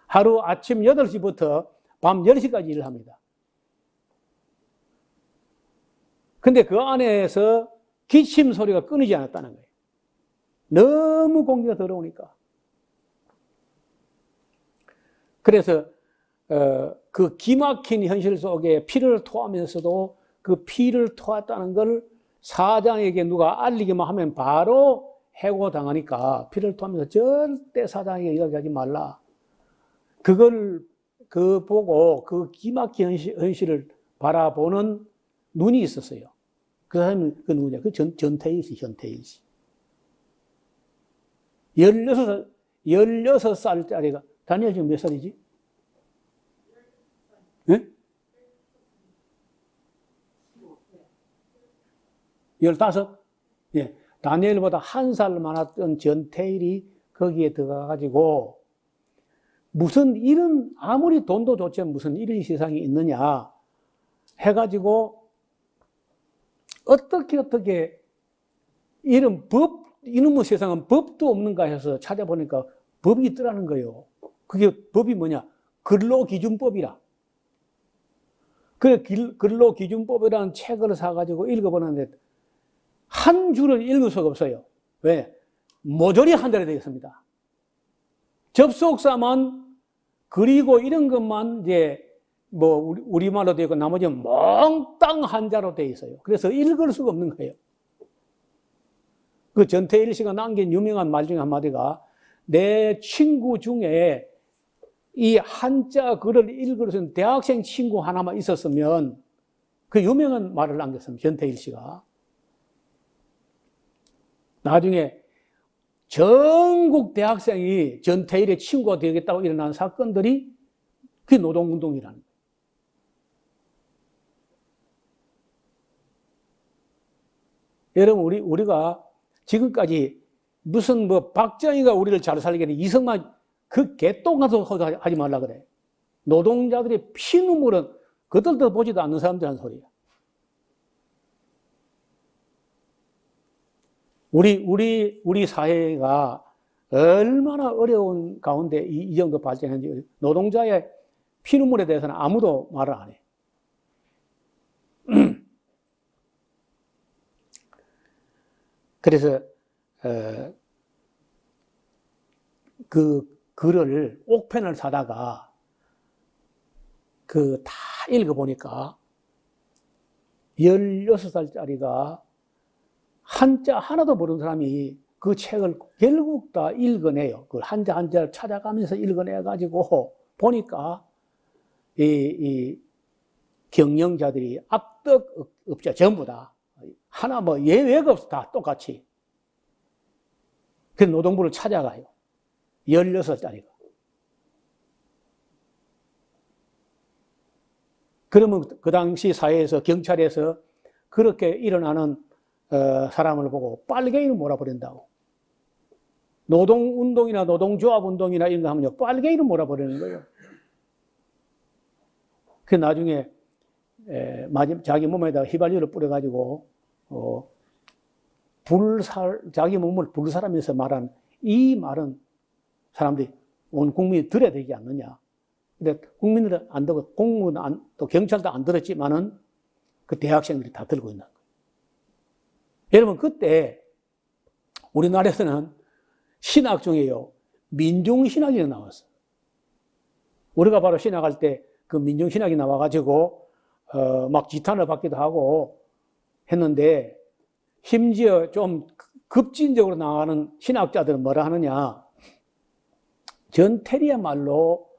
[SPEAKER 1] 하루 아침 8시부터 밤 10시까지 일을 합니다. 근데 그 안에서 기침 소리가 끊이지 않았다는 거예요. 너무 공기가 더러우니까. 그래서 그 기막힌 현실 속에 피를 토하면서도 그 피를 토했다는 걸 사장에게 누가 알리기만 하면 바로 해고당하니까 피를 토하면서 절대 사장에게 이야기하지 말라. 그 보고 그 기막힌 현실을 바라보는 눈이 있었어요. 그 사람이 그 누구냐? 그 전태일 씨. 16살짜리가, 다니엘 지금 몇 살이지? 예? 15? 예. 다니엘보다 한 살 많았던 전태일이 거기에 들어가가지고 무슨 일은 아무리 돈도 좋지 무슨 일이 세상에 있느냐 해가지고 어떻게 이놈의 세상은 법도 없는가 해서 찾아보니까 법이 있더라는 거예요. 그게 법이 뭐냐? 근로기준법이라. 그 근로기준법이라는 책을 사가지고 읽어보는데 한 줄을 읽을 수가 없어요. 왜? 모조리 한자로 되어 있습니다. 접속사만 그리고 이런 것만 이제 뭐 우리말로 되어 있고 나머지는 몽땅 한자로 되어 있어요. 그래서 읽을 수가 없는 거예요. 그 전태일 씨가 남긴 유명한 말 중에 한마디가 내 친구 중에 이 한자 글을 읽을 수 있는 대학생 친구 하나만 있었으면 그 유명한 말을 남겼습니다. 전태일 씨가. 나중에 전국 대학생이 전태일의 친구가 되겠다고 일어난 사건들이 그게 노동운동이라는 거예요. 여러분, 우리가 지금까지 무슨 뭐 박정희가 우리를 잘 살게 돼 이승만 그 개똥 가서 하지 말라 그래. 노동자들의 피눈물은 그들도 보지도 않는 사람들 하는 소리야. 우리 사회가 얼마나 어려운 가운데 이 정도 발전했는지 노동자의 피눈물에 대해서는 아무도 말을 안 해. 그래서 그 글을 옥펜을 사다가 그 다 읽어보니까 16살짜리가 한자 하나도 모르는 사람이 그 책을 결국 다 읽어내요. 그 한자를 찾아가면서 읽어내가지고 보니까 이 경영자들이 악덕업자 전부 다 하나 뭐 예외가 없어 다 똑같이. 그 노동부를 찾아가요. 16자리가. 그러면 그 당시 사회에서 경찰에서 그렇게 일어나는 사람을 보고 빨갱이를 몰아버린다고. 노동운동이나 노동조합운동이나 이런 거 하면요, 빨갱이를 몰아버리는 거예요. 그 나중에 자기 몸에다 휘발유를 뿌려가지고 자기 몸을 불사라면서 말한 이 말은 사람들이 온 국민이 들어야 되지 않느냐. 근데 국민들은 안 듣고 공무원 또 경찰도 안 들었지만은 그 대학생들이 다 들고 있는 거예요. 여러분 그때 우리나라에서는 신학 중에요 민중신학이 나왔어요. 우리가 바로 신학할 때 그 민중신학이 나와가지고 막 지탄을 받기도 하고 했는데 심지어 좀 급진적으로 나가는 신학자들은 뭐라 하느냐. 전태리야말로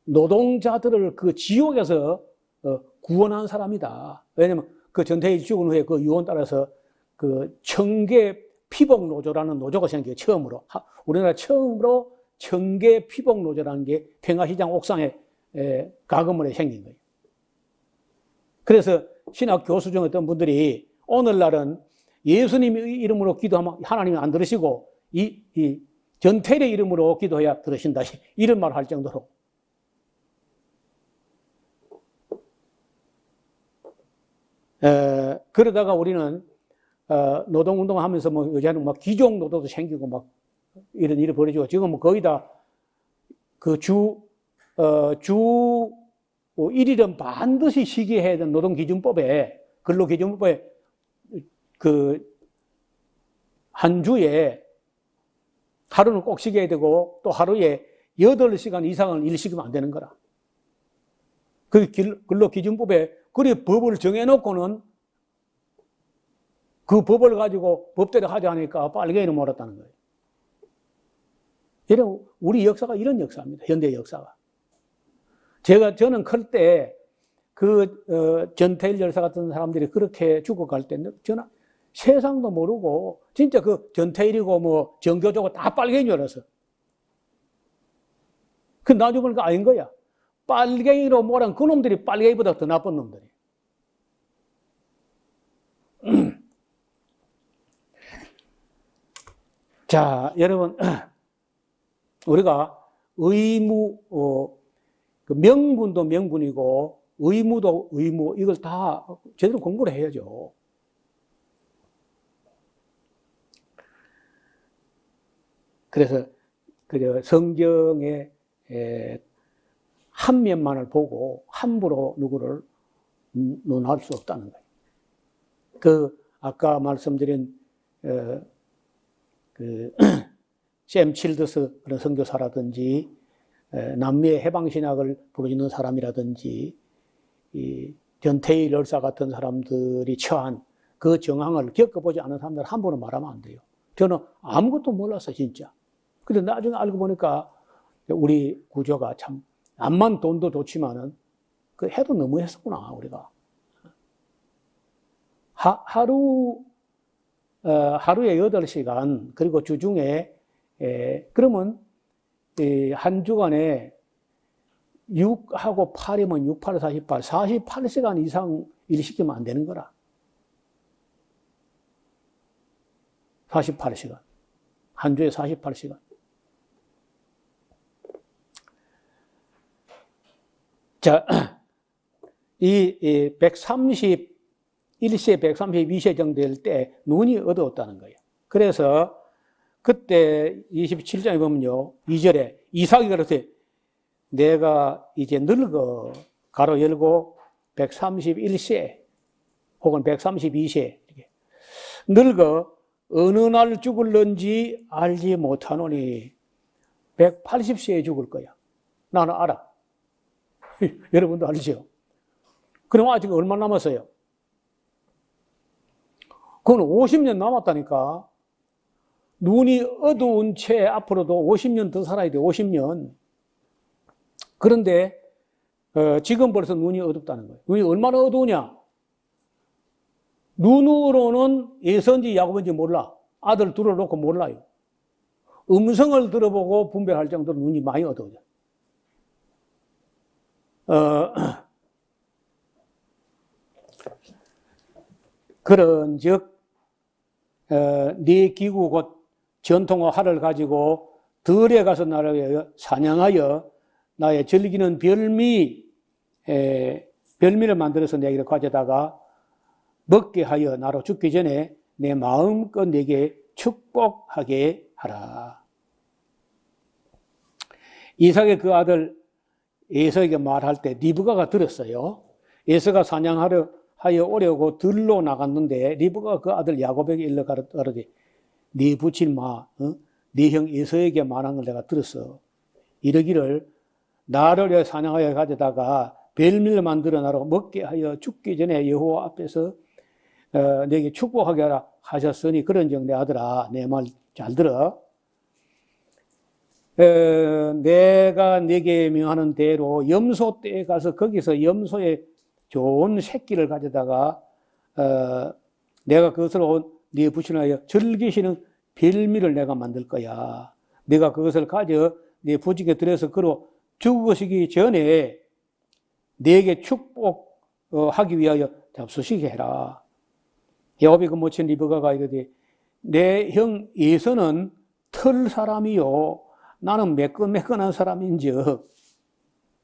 [SPEAKER 1] 노동자들을 그 지옥에서 구원한 사람이다. 왜냐면 그 전태일이 죽은 후에 그 유언 따라서 그 청계 피복 노조라는 노조가 생겨요. 처음으로. 우리나라 처음으로 청계 피복 노조라는 게 평화시장 옥상에 가건물에 생긴 거예요. 그래서 신학 교수 중 어떤 분들이 오늘날은 예수님 이름으로 기도하면 하나님이 안 들으시고 이 전태일의 이름으로 기도해야 들으신다. 이런 말을 할 정도로. 그러다가 우리는 노동운동 하면서 뭐 여자는 막 귀족노조도 생기고 막 이런 일이 벌어지고 지금 뭐 거의 다 그 주 1일은 반드시 쉬게 해야 되는 노동기준법에, 근로기준법에 그 한 주에 하루는 꼭 쉬게 되고 또 하루에 8시간 이상을 일시키면 안 되는 거라. 그 근로기준법에 그리 법을 정해놓고는 그 법을 가지고 법대로 하자 하니까 빨갱이를 몰았다는 거예요. 이런 우리 역사가 이런 역사입니다. 현대 역사가. 저는 클 때 그 전태일 열사 같은 사람들이 그렇게 죽어갈 때 저는 세상도 모르고 진짜 그 전태일이고 뭐 정교조고 다 빨갱이인 줄 알았어. 그 나중에 보니까 아닌 거야. 빨갱이로 몰은 그놈들이 빨갱이보다 더 나쁜 놈들이. 자, 여러분, 우리가 의무, 그 명분도 명분이고, 의무도 의무, 이걸 다 제대로 공부를 해야죠. 그래서, 성경의 한 면만을 보고 함부로 누구를 논할 수 없다는 거예요. 아까 말씀드린, 샘 칠드스 그런 선교사라든지 남미의 해방신학을 부르짖는 사람이라든지 이 전태일 열사 같은 사람들이 처한 그 정황을 겪어보지 않은 사람들 함부로 말하면 안 돼요. 저는 아무것도 몰랐어요, 진짜. 근데 나중에 알고 보니까 우리 구조가 참 암만 돈도 좋지만은 그 해도 너무 했었구나, 우리가. 하루에 8시간, 그리고 주중에, 그러면, 한 주간에 6하고 8이면 6, 8, 48, 48시간 이상 일 시키면 안 되는 거라. 48시간. 한 주에 48시간. 자, 이 131세, 132세 정도 될 때 눈이 어두웠다는 거예요. 그래서 그때 27장에 보면요, 2절에 이삭이 그랬어요. 내가 이제 늙어, 가로 열고 131세 혹은 132세 늙어 어느 날 죽을런지 알지 못하노니 180세에 죽을 거야. 나는 알아. 여러분도 알죠? 그럼 아직 얼마 남았어요? 그건 50년 남았다니까. 눈이 어두운 채 앞으로도 50년 더 살아야 돼, 50년. 그런데 지금 벌써 눈이 어둡다는 거예요. 눈이 얼마나 어두우냐? 눈으로는 에서인지 야곱인지 몰라. 아들 둘을 놓고 몰라요. 음성을 들어보고 분별할 정도로 눈이 많이 어두워져. 그런즉 네 기구 곧 전통의 활을 가지고 들에 가서 나를 사냥하여 나의 즐기는 별미를 만들어서 내게 가져다가 먹게 하여 나로 죽기 전에 내 마음껏 내게 축복하게 하라. 이삭의 그 아들 에서에게 말할 때 리브가가 들었어요. 에서가 사냥하려 오려고 들로 나갔는데 리브가가 그 아들 야곱에게 일러 가르되 네 부친 네 형 에서에게 말한 걸 내가 들었어. 이러기를 나를 사냥하여 가져다가 별미를 만들어 나로 먹게 하여 죽기 전에 여호와 앞에서 내게 축복하게 하라 하셨으니 그런즉 내 아들아 내 말 잘 들어. 내가 네게 명하는 대로 염소 떼에 가서 거기서 염소의 좋은 새끼를 가져다가 내가 그것으로 네 부친하여 즐기시는 별미를 내가 만들 거야. 내가 그것을 가져 네 부친에게 들여서 그로 죽으시기 전에 네게 축복하기 위하여 잡수시게 해라. 야곱이 그 모친 리브가가 이르되 내 형 에서는 털 사람이요 나는 매끈매끈한 사람인즉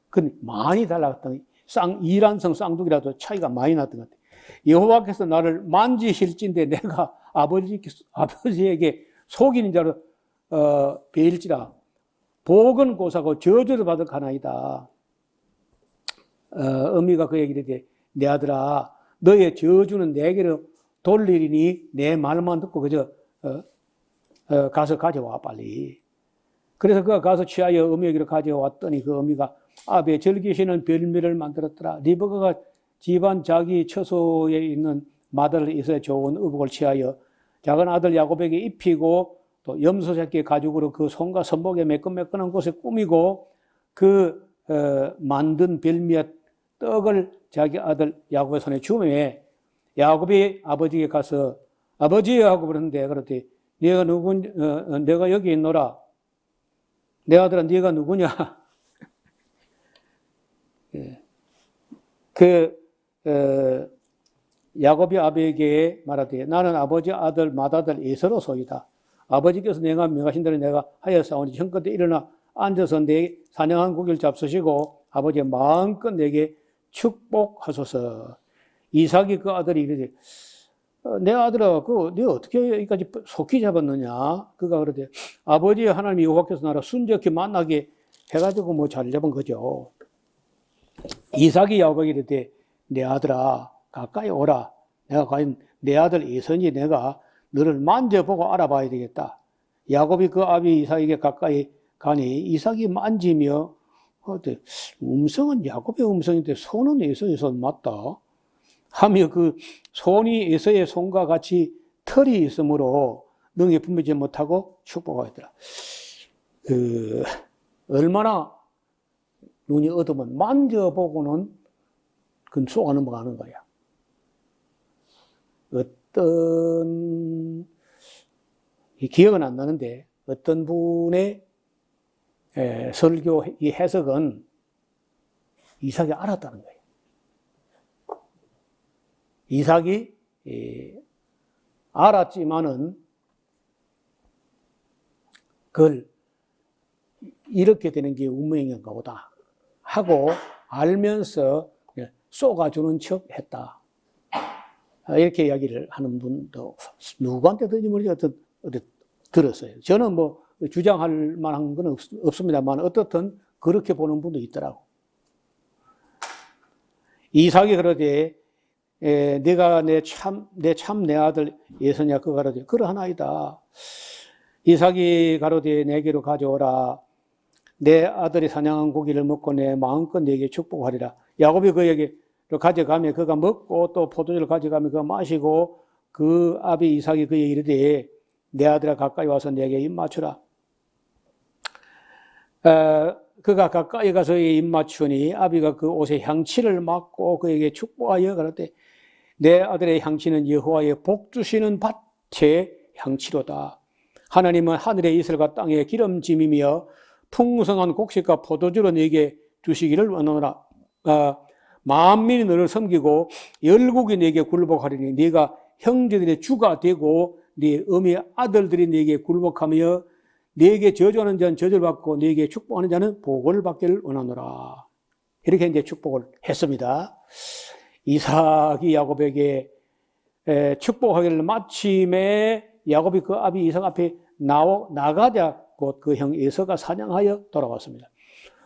[SPEAKER 1] 그 많이 달랐더니 이란성 쌍둥이라도 차이가 많이 났던 것 같아요. 여호와께서 나를 만지실진데 내가 아버지에게 속이는 자로 베일지라 복은 고사고 저주를 받을 가나이다. 어미가 그 얘기를 해 내 아들아 너의 저주는 내게로 돌리리니 내 말만 듣고 그저 가서 가져와 빨리. 그래서 그가 가서 취하여 어미에게로 가져왔더니 그 어미가 아베 즐기시는 별미를 만들었더라. 리브가가 집안 자기 처소에 있는 마들에서 좋은 의복을 취하여 작은 아들 야곱에게 입히고 또 염소 새끼 가죽으로 그 손과 손목에 매끈매끈한 곳에 꾸미고 그 만든 별미의 떡을 자기 아들 야곱의 손에 주매 야곱이 아버지에게 가서 아버지 하고 그러는데 그랬더니 내가 여기 있노라. 내 아들아 네가 누구냐? 야곱이 아버지에게 말하되 나는 아버지 아들 맏아들 에서로소이다. 아버지께서 내가 명하신 대로 내가 하였사오니 형껏 일어나 앉아서 내 사냥한 고기를 잡수시고 아버지의 마음껏 내게 축복하소서. 이삭이 그 아들이 이르되 내 아들아 네 어떻게 여기까지 속히 잡았느냐? 그가 그러되 아버지 하나님 여호와께서 나를 순적히 만나게 해가지고 뭐 잘 잡은 거죠. 이삭이 야곱에게 이르되 내 아들아 가까이 오라. 내가 과연 내 아들 에서인지 내가 너를 만져보고 알아봐야 되겠다. 야곱이 그 아비 이삭에게 가까이 가니 이삭이 만지며 음성은 야곱의 음성인데 손은 에서의 손 맞다 하며 그 손이 에서의 손과 같이 털이 있으므로 능히 분별하지 못하고 축복하였더라. 얼마나 눈이 어두면 만져보고는 그건 속아 넘어가는 거야. 기억은 안 나는데 어떤 분의 설교 이 해석은 이삭이 알았다는 거예요. 이삭이 알았지만은 그걸 이렇게 되는 게 운명인가 보다 하고 알면서 쏘가주는 척 했다. 이렇게 이야기를 하는 분도 누구한테든지 모르겠지만 들었어요. 저는 뭐 주장할 만한 건 없습니다만 어떻든 그렇게 보는 분도 있더라고. 이삭이 그러되 네가 내 아들 예서냐 그 가로되 그러하나이다. 이삭이 가로되 내게로 가져오라. 내 아들이 사냥한 고기를 먹고 내 마음껏 내게 축복하리라. 야곱이 그에게 가져가며 그가 먹고 또 포도주를 가져가며 그가 마시고 그 아비 이삭이 그에게 이르되 내 아들아 가까이 와서 내게 입 맞추라. 그가 가까이 가서 입 맞추니 아비가 그 옷에 향치를 맡고 그에게 축복하여 가로되 내 아들의 향치는 여호와의 복 주시는 밭의 향치로다. 하나님은 하늘의 이슬과 땅의 기름짐이며 풍성한 곡식과 포도주를 네게 주시기를 원하노라. 만민이 너를 섬기고 열국이 네게 굴복하리니 네가 형제들의 주가 되고 네 어미의 아들들이 네게 굴복하며 네게 저주하는 자는 저주를 받고 네게 축복하는 자는 복을 받기를 원하노라. 이렇게 이제 축복을 했습니다. 이삭이 야곱에게 축복하기를 마침에 야곱이 그 아비 이삭 앞에 나가자 곧 그 형 에서가 사냥하여 돌아왔습니다.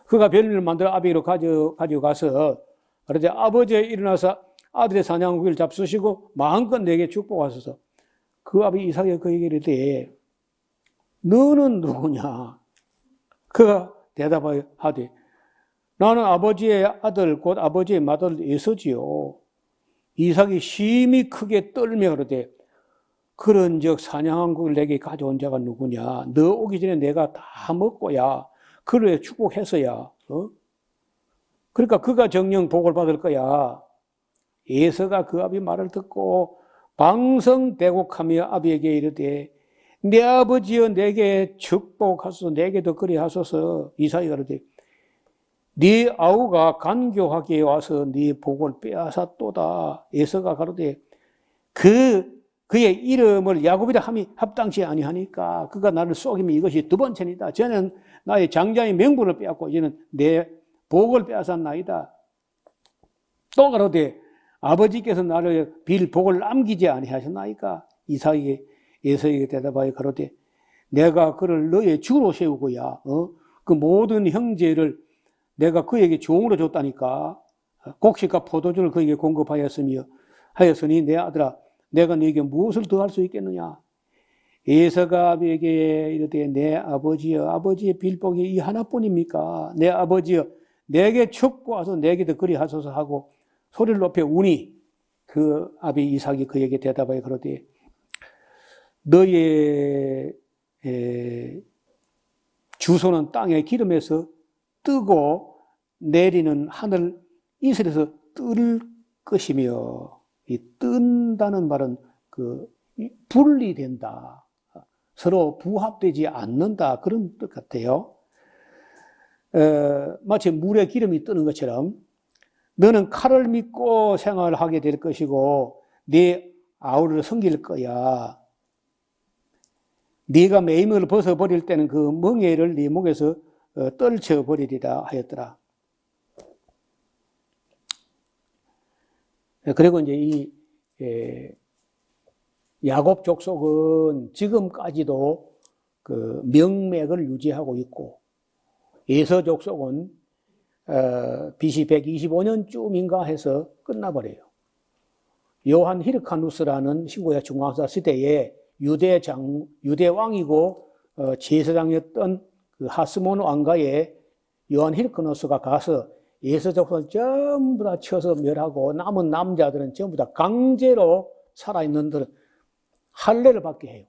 [SPEAKER 1] 그가 별미를 만들어 아비로 가져가서 그러자 아버지가 일어나서 아들의 사냥고기를 잡수시고 마음껏 내게 축복하소서. 그 아비 이삭이 그에게 이르되 너는 누구냐? 그가 대답하여 하되 나는 아버지의 아들 곧 아버지의 맏아들 에서지요. 이삭이 심히 크게 떨며 그러되 그런즉 사냥한 것을 내게 가져온 자가 누구냐? 너 오기 전에 내가 다 먹고야 그를 축복해서야. 그러니까 그가 정녕 복을 받을 거야. 에서가 그 아비 말을 듣고 방성대곡하며 아비에게 이르되 내 아버지여 내게 축복하소서 내게도 그리하소서. 이삭이 그러되 네 아우가 간교하게 와서 네 복을 빼앗았도다. 에서가 가로되 그의 이름을 야곱이라 함이 합당치 아니하니까 그가 나를 속이면 이것이 두 번째니다. 저는 나의 장자의 명분을 빼앗고 이제는 내 복을 빼앗았나이다. 또 가로되 아버지께서 나를 빌 복을 남기지 아니하셨나이까. 이삭이 에서에게 대답하여 가로되 내가 그를 너의 주로 세우고야 그 모든 형제를 내가 그에게 종으로 줬다니까. 곡식과 포도주를 그에게 공급하였으니 내 아들아 내가 네게 무엇을 더 할 수 있겠느냐. 에서가 아비에게 이르되 내 아버지여 아버지의 빌복이 이 하나뿐입니까. 내 아버지여 내게 축복하소서 내게도 그리하소서 하고 소리를 높여 우니 그 아비 이삭이 그에게 대답하여 그러되 너의 주소는 땅의 기름에서 뜨고 내리는 하늘 이슬에서 뜰 것이며 이 뜬다는 말은 분리된다. 서로 부합되지 않는다. 그런 뜻 같아요. 마치 물에 기름이 뜨는 것처럼 너는 칼을 믿고 생활하게 될 것이고 네 아우를 섬길 거야. 네가 매임을 벗어버릴 때는 그 멍에를 네 목에서 떨쳐버리리라 하였더라. 그리고 이제 이 야곱 족속은 지금까지도 그 명맥을 유지하고 있고 에서 족속은 BC 125년쯤인가 해서 끝나버려요. 요한 히르카누스라는 신구약 중앙사 시대에 유대 왕이고 제사장이었던 그 하스몬 왕가에 요한 히르카누스가 가서 에서 족속을 전부 다 쳐서 멸하고 남은 남자들은 전부 다 강제로 살아있는 들은 할례를 받게 해요.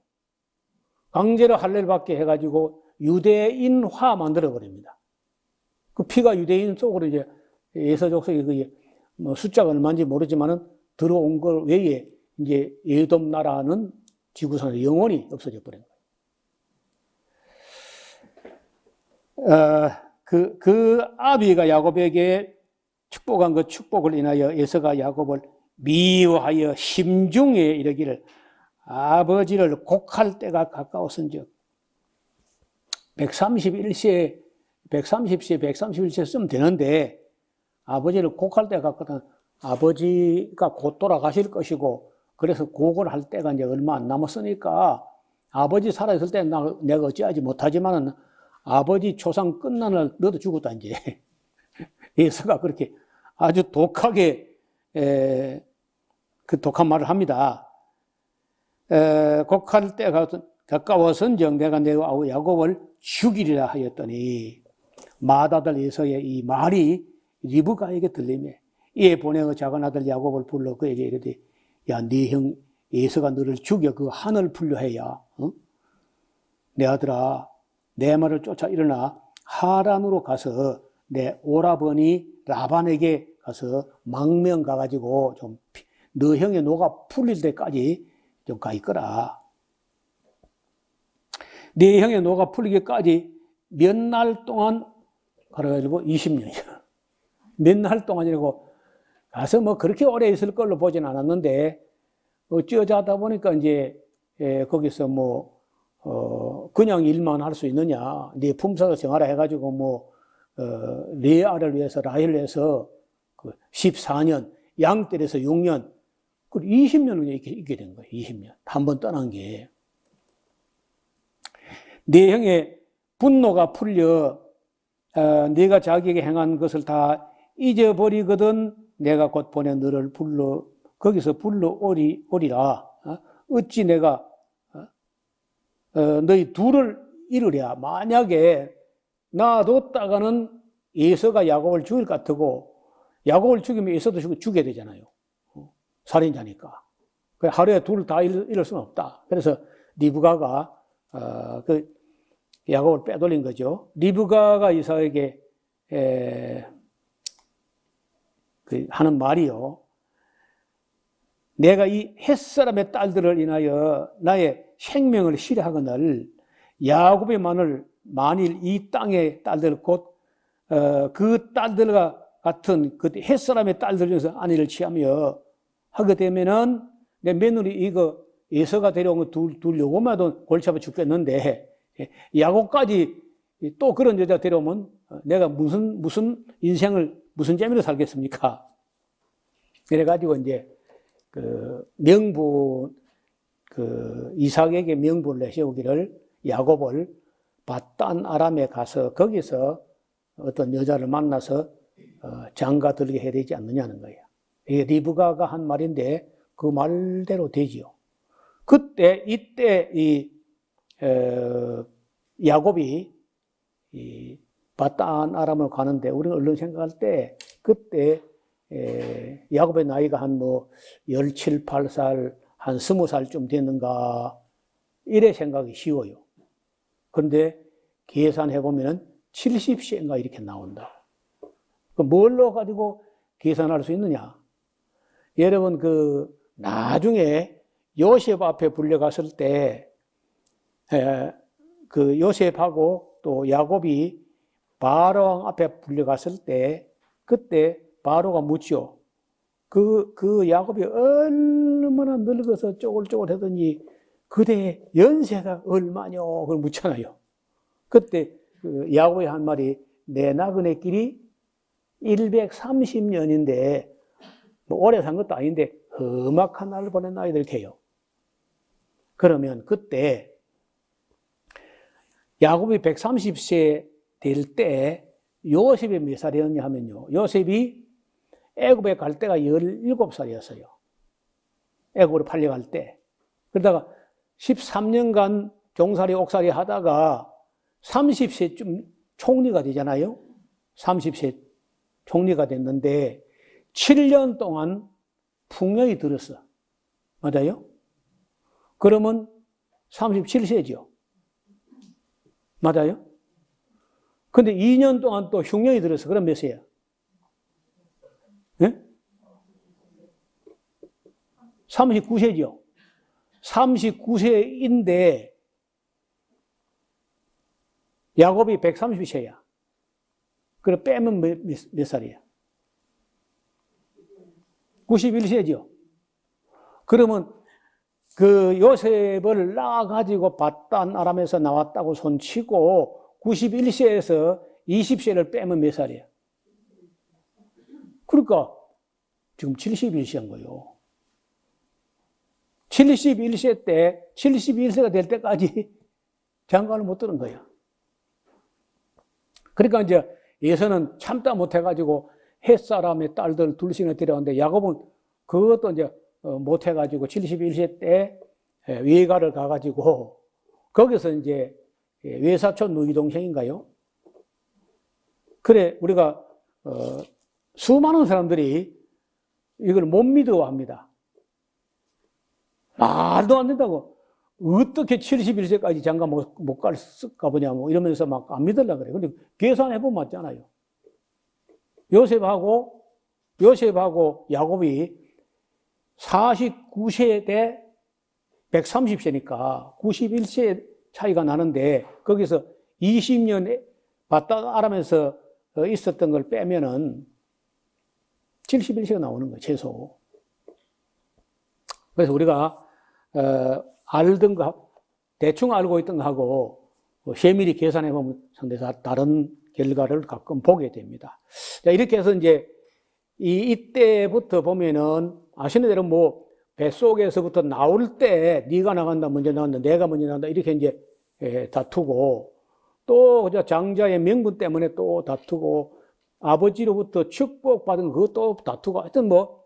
[SPEAKER 1] 강제로 할례를 받게 해가지고 유대인화 만들어버립니다. 그 피가 유대인 속으로 이제 에서 족속이 그게 뭐 숫자가 얼마인지 모르지만은 들어온 것 외에 이제 에돔 나라는 지구상에 영원히 없어져 버린 거예요. 그 아비가 야곱에게 축복한 그 축복을 인하여 에서가 야곱을 미워하여 심중에 이르기를 아버지를 곡할 때가 가까웠은즉 130세, 131세쯤 되는데 아버지를 곡할 때가 가까웠다. 아버지가 곧 돌아가실 것이고 그래서 곡을 할 때가 이제 얼마 안 남았으니까 아버지 살아있을 때 내가 어찌하지 못하지만은 아버지 초상 끝난 날 너도 죽었다 이제. 예수가 그렇게 아주 독하게 그 독한 말을 합니다. 곡할 때가 가까워선즉 내가 내 아우 야곱을 죽이리라 하였더니 맏아들 에서의 이 말이 리브가에게 들리며 이에 보내어 작은 아들 야곱을 불러 그에게 이르되 야 네 형 에서가 너를 죽여 그 한을 풀려 해야 내 아들아 내 말을 쫓아 일어나 하란으로 가서 내 오라버니 라반에게 가서 망명 가가지고 좀 너 형의 노가 풀릴 때까지 좀 가 있거라. 네 형의 노가 풀리기까지 몇 날 동안 가가지고 20년이야. 몇 날 동안이라고 가서 뭐 그렇게 오래 있을 걸로 보진 않았는데 어쩌자다 보니까 이제 거기서 뭐 그냥 일만 할 수 있느냐. 네 품사도 정하라 해가지고 뭐 레아를 위해서 라헬을 위해서 그 14년 양떼에서 6년 그 20년을 있게 된 거예요. 20년 한 번 떠난 게. 네 형의 분노가 풀려 네가 자기에게 행한 것을 다 잊어버리거든 내가 곧 보내 너를 불러 거기서 불러오리라. 어찌 내가 너희 둘을 잃으랴. 만약에 놔뒀다가는 에서가 야곱을 죽일 것 같고 야곱을 죽이면 에서도 죽여야 되잖아요. 살인자니까. 하루에 둘을 다 잃을 수는 없다. 그래서 리브가가 그 야곱을 빼돌린 거죠. 리브가가 이삭에게 하는 말이요. 내가 이 햇사람의 딸들을 인하여 나의 생명을 실하거늘 야곱의 만일 이 땅의 딸들 곧 그 딸들과 같은 그 햇사람의 딸들 중에서 아내를 취하며 하게 되면은 내 며느리 이거 에서가 데려온 거 둘 요거마도 골치 아파 죽겠는데 야곱까지 또 그런 여자 데려오면 내가 무슨 인생을 무슨 재미로 살겠습니까? 그래가지고 이제 이삭에게 명분을 내세우기를 야곱을 밧단 아람에 가서 거기서 어떤 여자를 만나서 장가 들게 해야 되지 않느냐는 거예요. 이게 리브가가 한 말인데 그 말대로 되지요. 이때 야곱이 밧단 아람을 가는데 우리가 얼른 생각할 때 그때 야곱의 나이가 한 17, 8살, 한 20살쯤 됐는가 이래 생각이 쉬워요. 그런데 계산해보면 70세인가 이렇게 나온다. 뭘로 가지고 계산할 수 있느냐? 여러분 나중에 요셉 앞에 불려갔을 때 그 요셉하고 또 야곱이 바로왕 앞에 불려갔을 때 그때 바로가 묻죠. 그 야곱이 얼마나 늙어서 쪼글쪼글하더니 그대 연세가 얼마뇨? 그걸 묻잖아요. 그때 야곱이 한 말이 내 나그네 길이 130년인데 뭐 오래 산 것도 아닌데 험악한 날을 보냈나 이렇게 해요. 그러면 그때 야곱이 130세 될 때 요셉이 몇 살이었냐 하면요. 요셉이 애굽에 갈 때가 17살이었어요. 애굽으로 팔려갈 때. 그러다가 13년간 종살이 옥살이 하다가 30세쯤 총리가 되잖아요. 30세 총리가 됐는데 7년 동안 풍년이 들었어. 맞아요? 그러면 37세죠. 맞아요? 근데 2년 동안 또 흉년이 들었어. 그럼 몇 세야? 네? 39세죠. 39세인데 야곱이 130세야. 그럼 빼면 몇 살이야? 91세죠. 그러면 그 요셉을 낳아가지고 밧단 아람에서 나왔다고 손치고 91세에서 20세를 빼면 몇 살이야? 그러니까 지금 71세인 거예요. 71세 때, 71세가 될 때까지 장가를 못 들은 거야. 그러니까 이제 예서는 참다 못해가지고 햇사람의 딸들 둘씩이나 데려왔는데 야곱은 그것도 이제 못해가지고 71세 때 외가를 가가지고 거기서 이제 외사촌 누이 동생인가요? 그래 우리가 수많은 사람들이 이걸 못 믿어합니다. 말도 안 된다고. 어떻게 71세까지 장가 못 갈까 보냐, 뭐 이러면서 막 안 믿으려고 그래. 근데 계산해보면 맞잖아요. 요셉하고 야곱이 49세 대 130세니까 91세 차이가 나는데, 거기서 20년 봤다 알아면서 있었던 걸 빼면은 71세가 나오는 거예요, 최소. 그래서 우리가 알던 거, 대충 알고 있던 거하고 세밀히 계산해 보면 상당히 다른 결과를 가끔 보게 됩니다. 자, 이렇게 해서 이제 이때부터 보면은 아시는 대로 뭐 뱃속에서부터 나올 때 네가 나간다, 먼저 나간다, 내가 먼저 나간다, 이렇게 이제 다투고, 또 장자의 명분 때문에 또 다투고, 아버지로부터 축복받은 그것도 다투고, 하여튼 뭐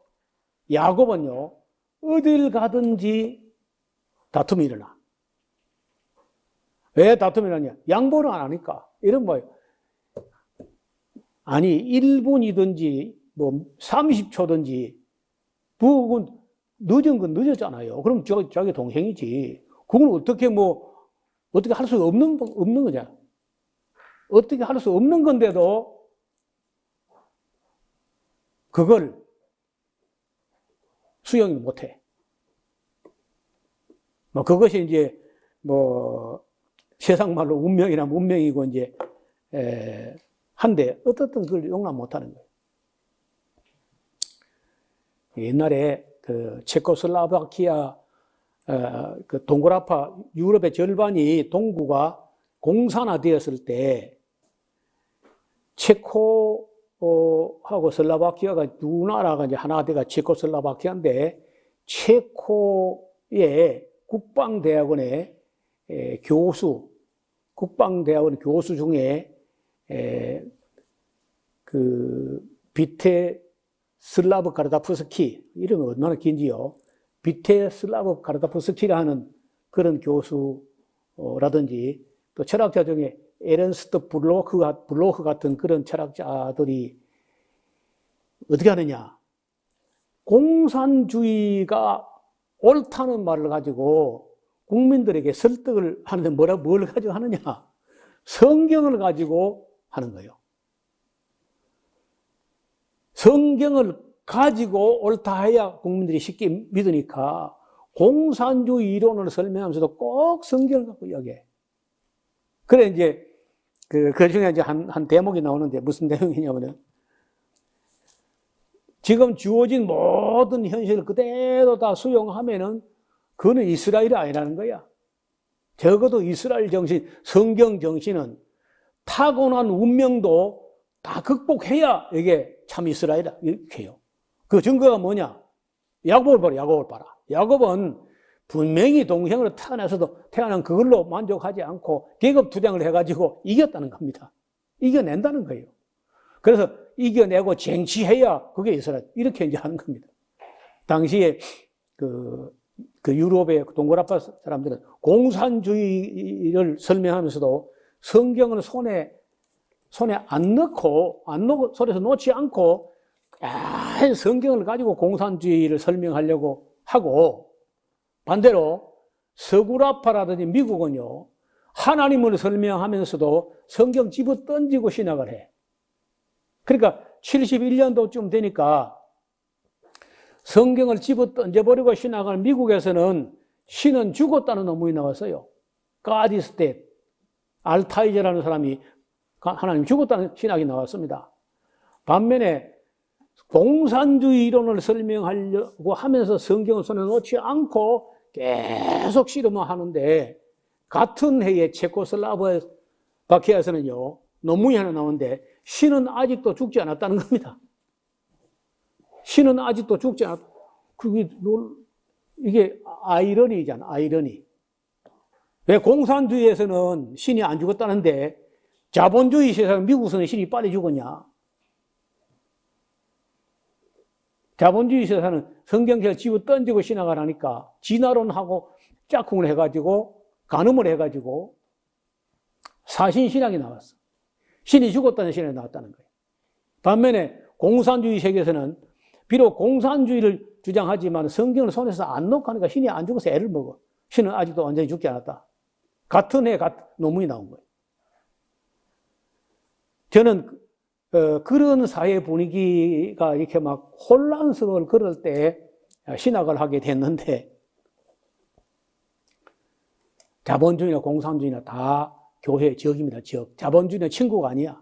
[SPEAKER 1] 야곱은요 어딜 가든지 다툼이 일어나. 왜 다툼이 일어나냐? 양보를 안 하니까. 이런 거예요. 아니 1분이든지 뭐 30초든지 그건 늦은 건 늦었잖아요. 그럼 자기 동생이지. 그건 어떻게 할 수 없는 거냐? 어떻게 할 수 없는 건데도 그걸 수용을 못해. 뭐 그것이 이제 뭐 세상 말로 운명이나 문명이고 이제 한데 어떻든 그걸 용납 못하는 거예요. 옛날에 그 체코슬로바키아 그 동굴아파 유럽의 절반이 동구가 공산화되었을 때 체코하고 슬로바키아가 두 나라가 이제 하나가 돼가 체코슬로바키아인데, 체코의 국방대학원의 국방대학원 교수 중에 그 비테슬라브 가르다프스키, 이름이 얼마나 긴지요. 비테슬라브 가르다프스키라 하는 그런 교수라든지, 또 철학자 중에 에른스트 블로크 같은 그런 철학자들이 어떻게 하느냐. 공산주의가 옳다는 말을 가지고 국민들에게 설득을 하는데 뭘 가지고 하느냐. 성경을 가지고 하는 거예요. 성경을 가지고 옳다 해야 국민들이 쉽게 믿으니까 공산주의 이론을 설명하면서도 꼭 성경을 갖고 이야기해. 그래, 이제, 그 중에 이제 한 대목이 나오는데, 무슨 내용이냐면은, 지금 주어진 모든 현실을 그대로 다 수용하면은, 그거는 이스라엘이 아니라는 거야. 적어도 이스라엘 정신, 성경 정신은 타고난 운명도 다 극복해야 이게 참 이스라엘이다. 이렇게 해요. 그 증거가 뭐냐? 야곱을 봐라. 야곱은 분명히 동생으로 태어난 그걸로 만족하지 않고 계급 투쟁을 해가지고 이겼다는 겁니다. 이겨낸다는 거예요. 그래서 이겨내고 쟁취해야 그게 이스라엘. 이렇게 이제 하는 겁니다. 당시에 그 유럽의 동굴아파 사람들은 공산주의를 설명하면서도 성경을 손에 안 넣고 손에서 놓지 않고 성경을 가지고 공산주의를 설명하려고 하고, 반대로 서구라파라든지 미국은요, 하나님을 설명하면서도 성경 집어 던지고 신학을 해. 그러니까 71년도쯤 되니까 성경을 집어 던져버리고 신학을, 미국에서는 신은 죽었다는 논문이 나왔어요. God is dead. 알타이저라는 사람이 하나님 죽었다는 신학이 나왔습니다. 반면에 공산주의 이론을 설명하려고 하면서 성경을 손에 놓지 않고 계속 씨름을 하는데, 같은 해에 체코슬로바키아에서는요, 논문이 하나 나오는데, 신은 아직도 죽지 않았다는 겁니다. 신은 아직도 죽지 않았다. 이게 아이러니잖아, 아이러니. 왜 공산주의에서는 신이 안 죽었다는데, 자본주의 세상 미국에서는 신이 빨리 죽었냐? 자본주의 세상은 성경책을 집어 던지고 신학을 하니까 진화론하고 짝꿍을 해가지고 간음을 해가지고 사신신학이 나왔어. 신이 죽었다는 신학이 나왔다는 거예요. 반면에 공산주의 세계에서는 비록 공산주의를 주장하지만 성경을 손에서 안 놓고 하니까 신이 안 죽어서 애를 먹어. 신은 아직도 완전히 죽지 않았다. 같은 해 논문이 나온 거예요. 저는 그런 사회 분위기가 이렇게 막 혼란스러울 그럴 때 신학을 하게 됐는데, 자본주의나 공산주의나 다 교회의 적입니다. 적. 자본주의는 친구가 아니야.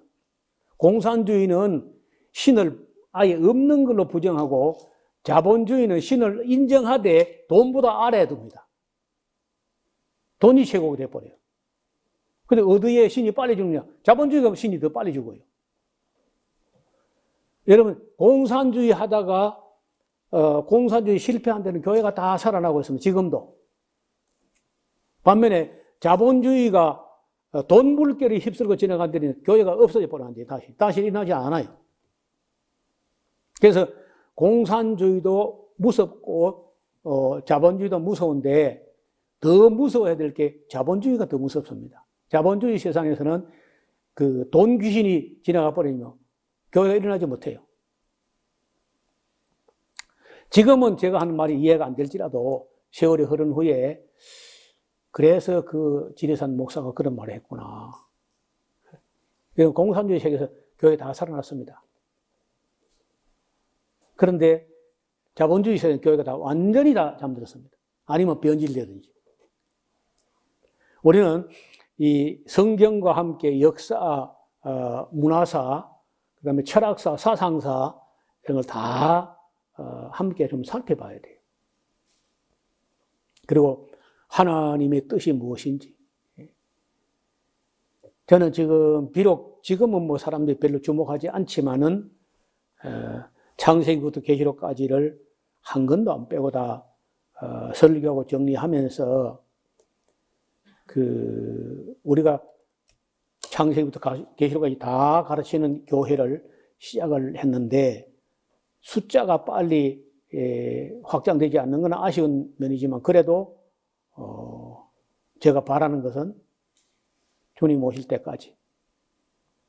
[SPEAKER 1] 공산주의는 신을 아예 없는 걸로 부정하고, 자본주의는 신을 인정하되 돈보다 아래에 둡니다. 돈이 최고가 돼버려요. 근데 어디에 신이 빨리 죽느냐? 자본주의가 신이 더 빨리 죽어요. 여러분, 공산주의 하다가 공산주의 실패한 데는 교회가 다 살아나고 있습니다. 지금도. 반면에 자본주의가 돈 물결이 휩쓸고 지나간 데는 교회가 없어져 버렸는데 다시 일어나지 않아요. 그래서 공산주의도 무섭고 자본주의도 무서운데 더 무서워야 될 게 자본주의가 더 무섭습니다. 자본주의 세상에서는 그 돈 귀신이 지나가 버리면 교회가 일어나지 못해요. 지금은 제가 하는 말이 이해가 안 될지라도 세월이 흐른 후에 그래서 그 지리산 목사가 그런 말을 했구나. 공산주의 세계에서 교회 다 살아났습니다. 그런데 자본주의 세계에서 교회가 다 완전히 다 잠들었습니다. 아니면 변질되든지. 우리는 이 성경과 함께 역사, 문화사, 그 다음에 철학사, 사상사 이런 걸 다 함께 좀 살펴봐야 돼요. 그리고 하나님의 뜻이 무엇인지. 저는 비록 지금은 뭐 사람들이 별로 주목하지 않지만은, 창세기부터 계시록까지를 한 권도 안 빼고 다 설교하고 정리하면서 우리가 창세기부터 계시록까지 다 가르치는 교회를 시작을 했는데 숫자가 빨리 확장되지 않는 건 아쉬운 면이지만 그래도 제가 바라는 것은 주님 오실 때까지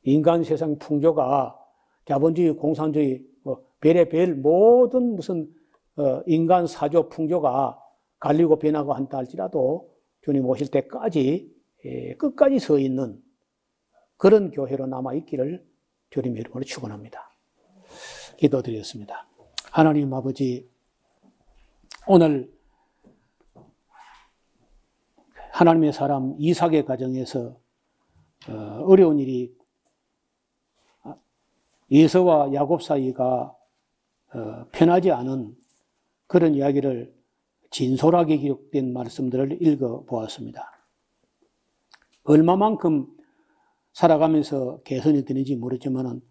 [SPEAKER 1] 인간 세상 풍조가 자본주의, 공산주의, 별의 별 모든 무슨 인간 사조 풍조가 갈리고 변하고 한다 할지라도 주님 오실 때까지 끝까지 서 있는 그런 교회로 남아있기를 주님의 이름으로 축원합니다. 기도드리겠습니다. 하나님 아버지, 오늘 하나님의 사람 이삭의 가정에서 어려운 일이 에서와 야곱 사이가 편하지 않은 그런 이야기를 진솔하게 기록된 말씀들을 읽어보았습니다. 얼마만큼 살아가면서 개선이 되는지 모르지만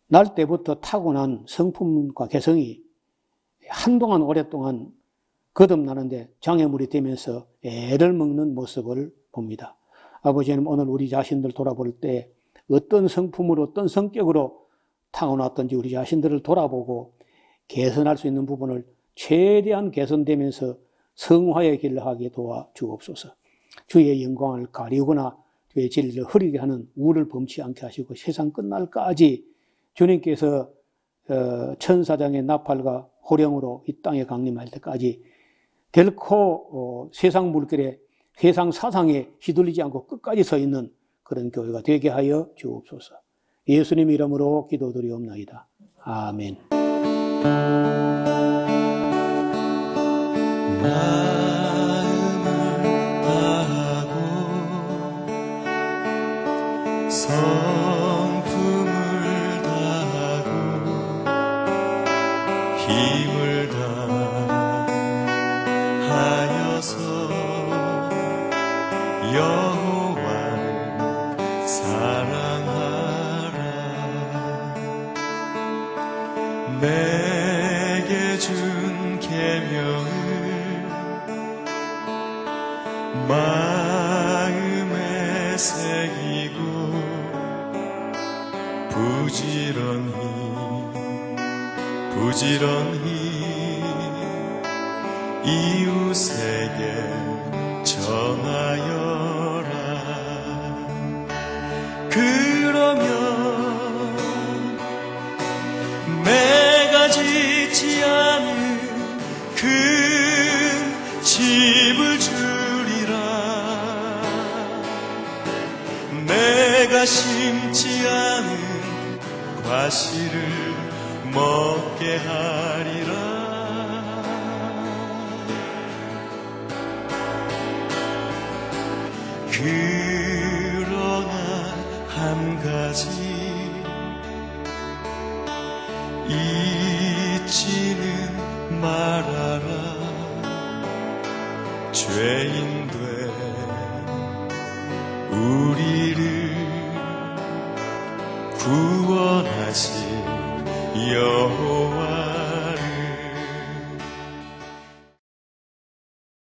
[SPEAKER 1] 날 때부터 타고난 성품과 개성이 한동안 오랫동안 거듭나는데 장애물이 되면서 애를 먹는 모습을 봅니다. 아버지는 오늘 우리 자신들 돌아볼 때 어떤 성품으로 어떤 성격으로 타고났던지 우리 자신들을 돌아보고 개선할 수 있는 부분을 최대한 개선되면서 성화의 길을 하게 도와주옵소서. 주의 영광을 가리우거나 주의 진리를 흐리게 하는 우를 범치 않게 하시고 세상 끝날까지 주님께서 천사장의 나팔과 호령으로 이 땅에 강림할 때까지 결코 세상 물결에 세상 사상에 휘둘리지 않고 끝까지 서 있는 그런 교회가 되게 하여 주옵소서. 예수님 이름으로 기도드리옵나이다. 아멘.
[SPEAKER 3] 마음을 다하고 성품을 다하고 힘을 다하여서 여호와를 사랑하라. 내게 준 계명을 마음에 새기고 부지런히 이웃에게 전하여라. 그러면 내가 짓지 않은 그 집을 주 내가 심지 않은 과실을 먹게 하리라. 그러나 한 가지 잊지는 말아라. 죄인된 우리를 구원하신 여호와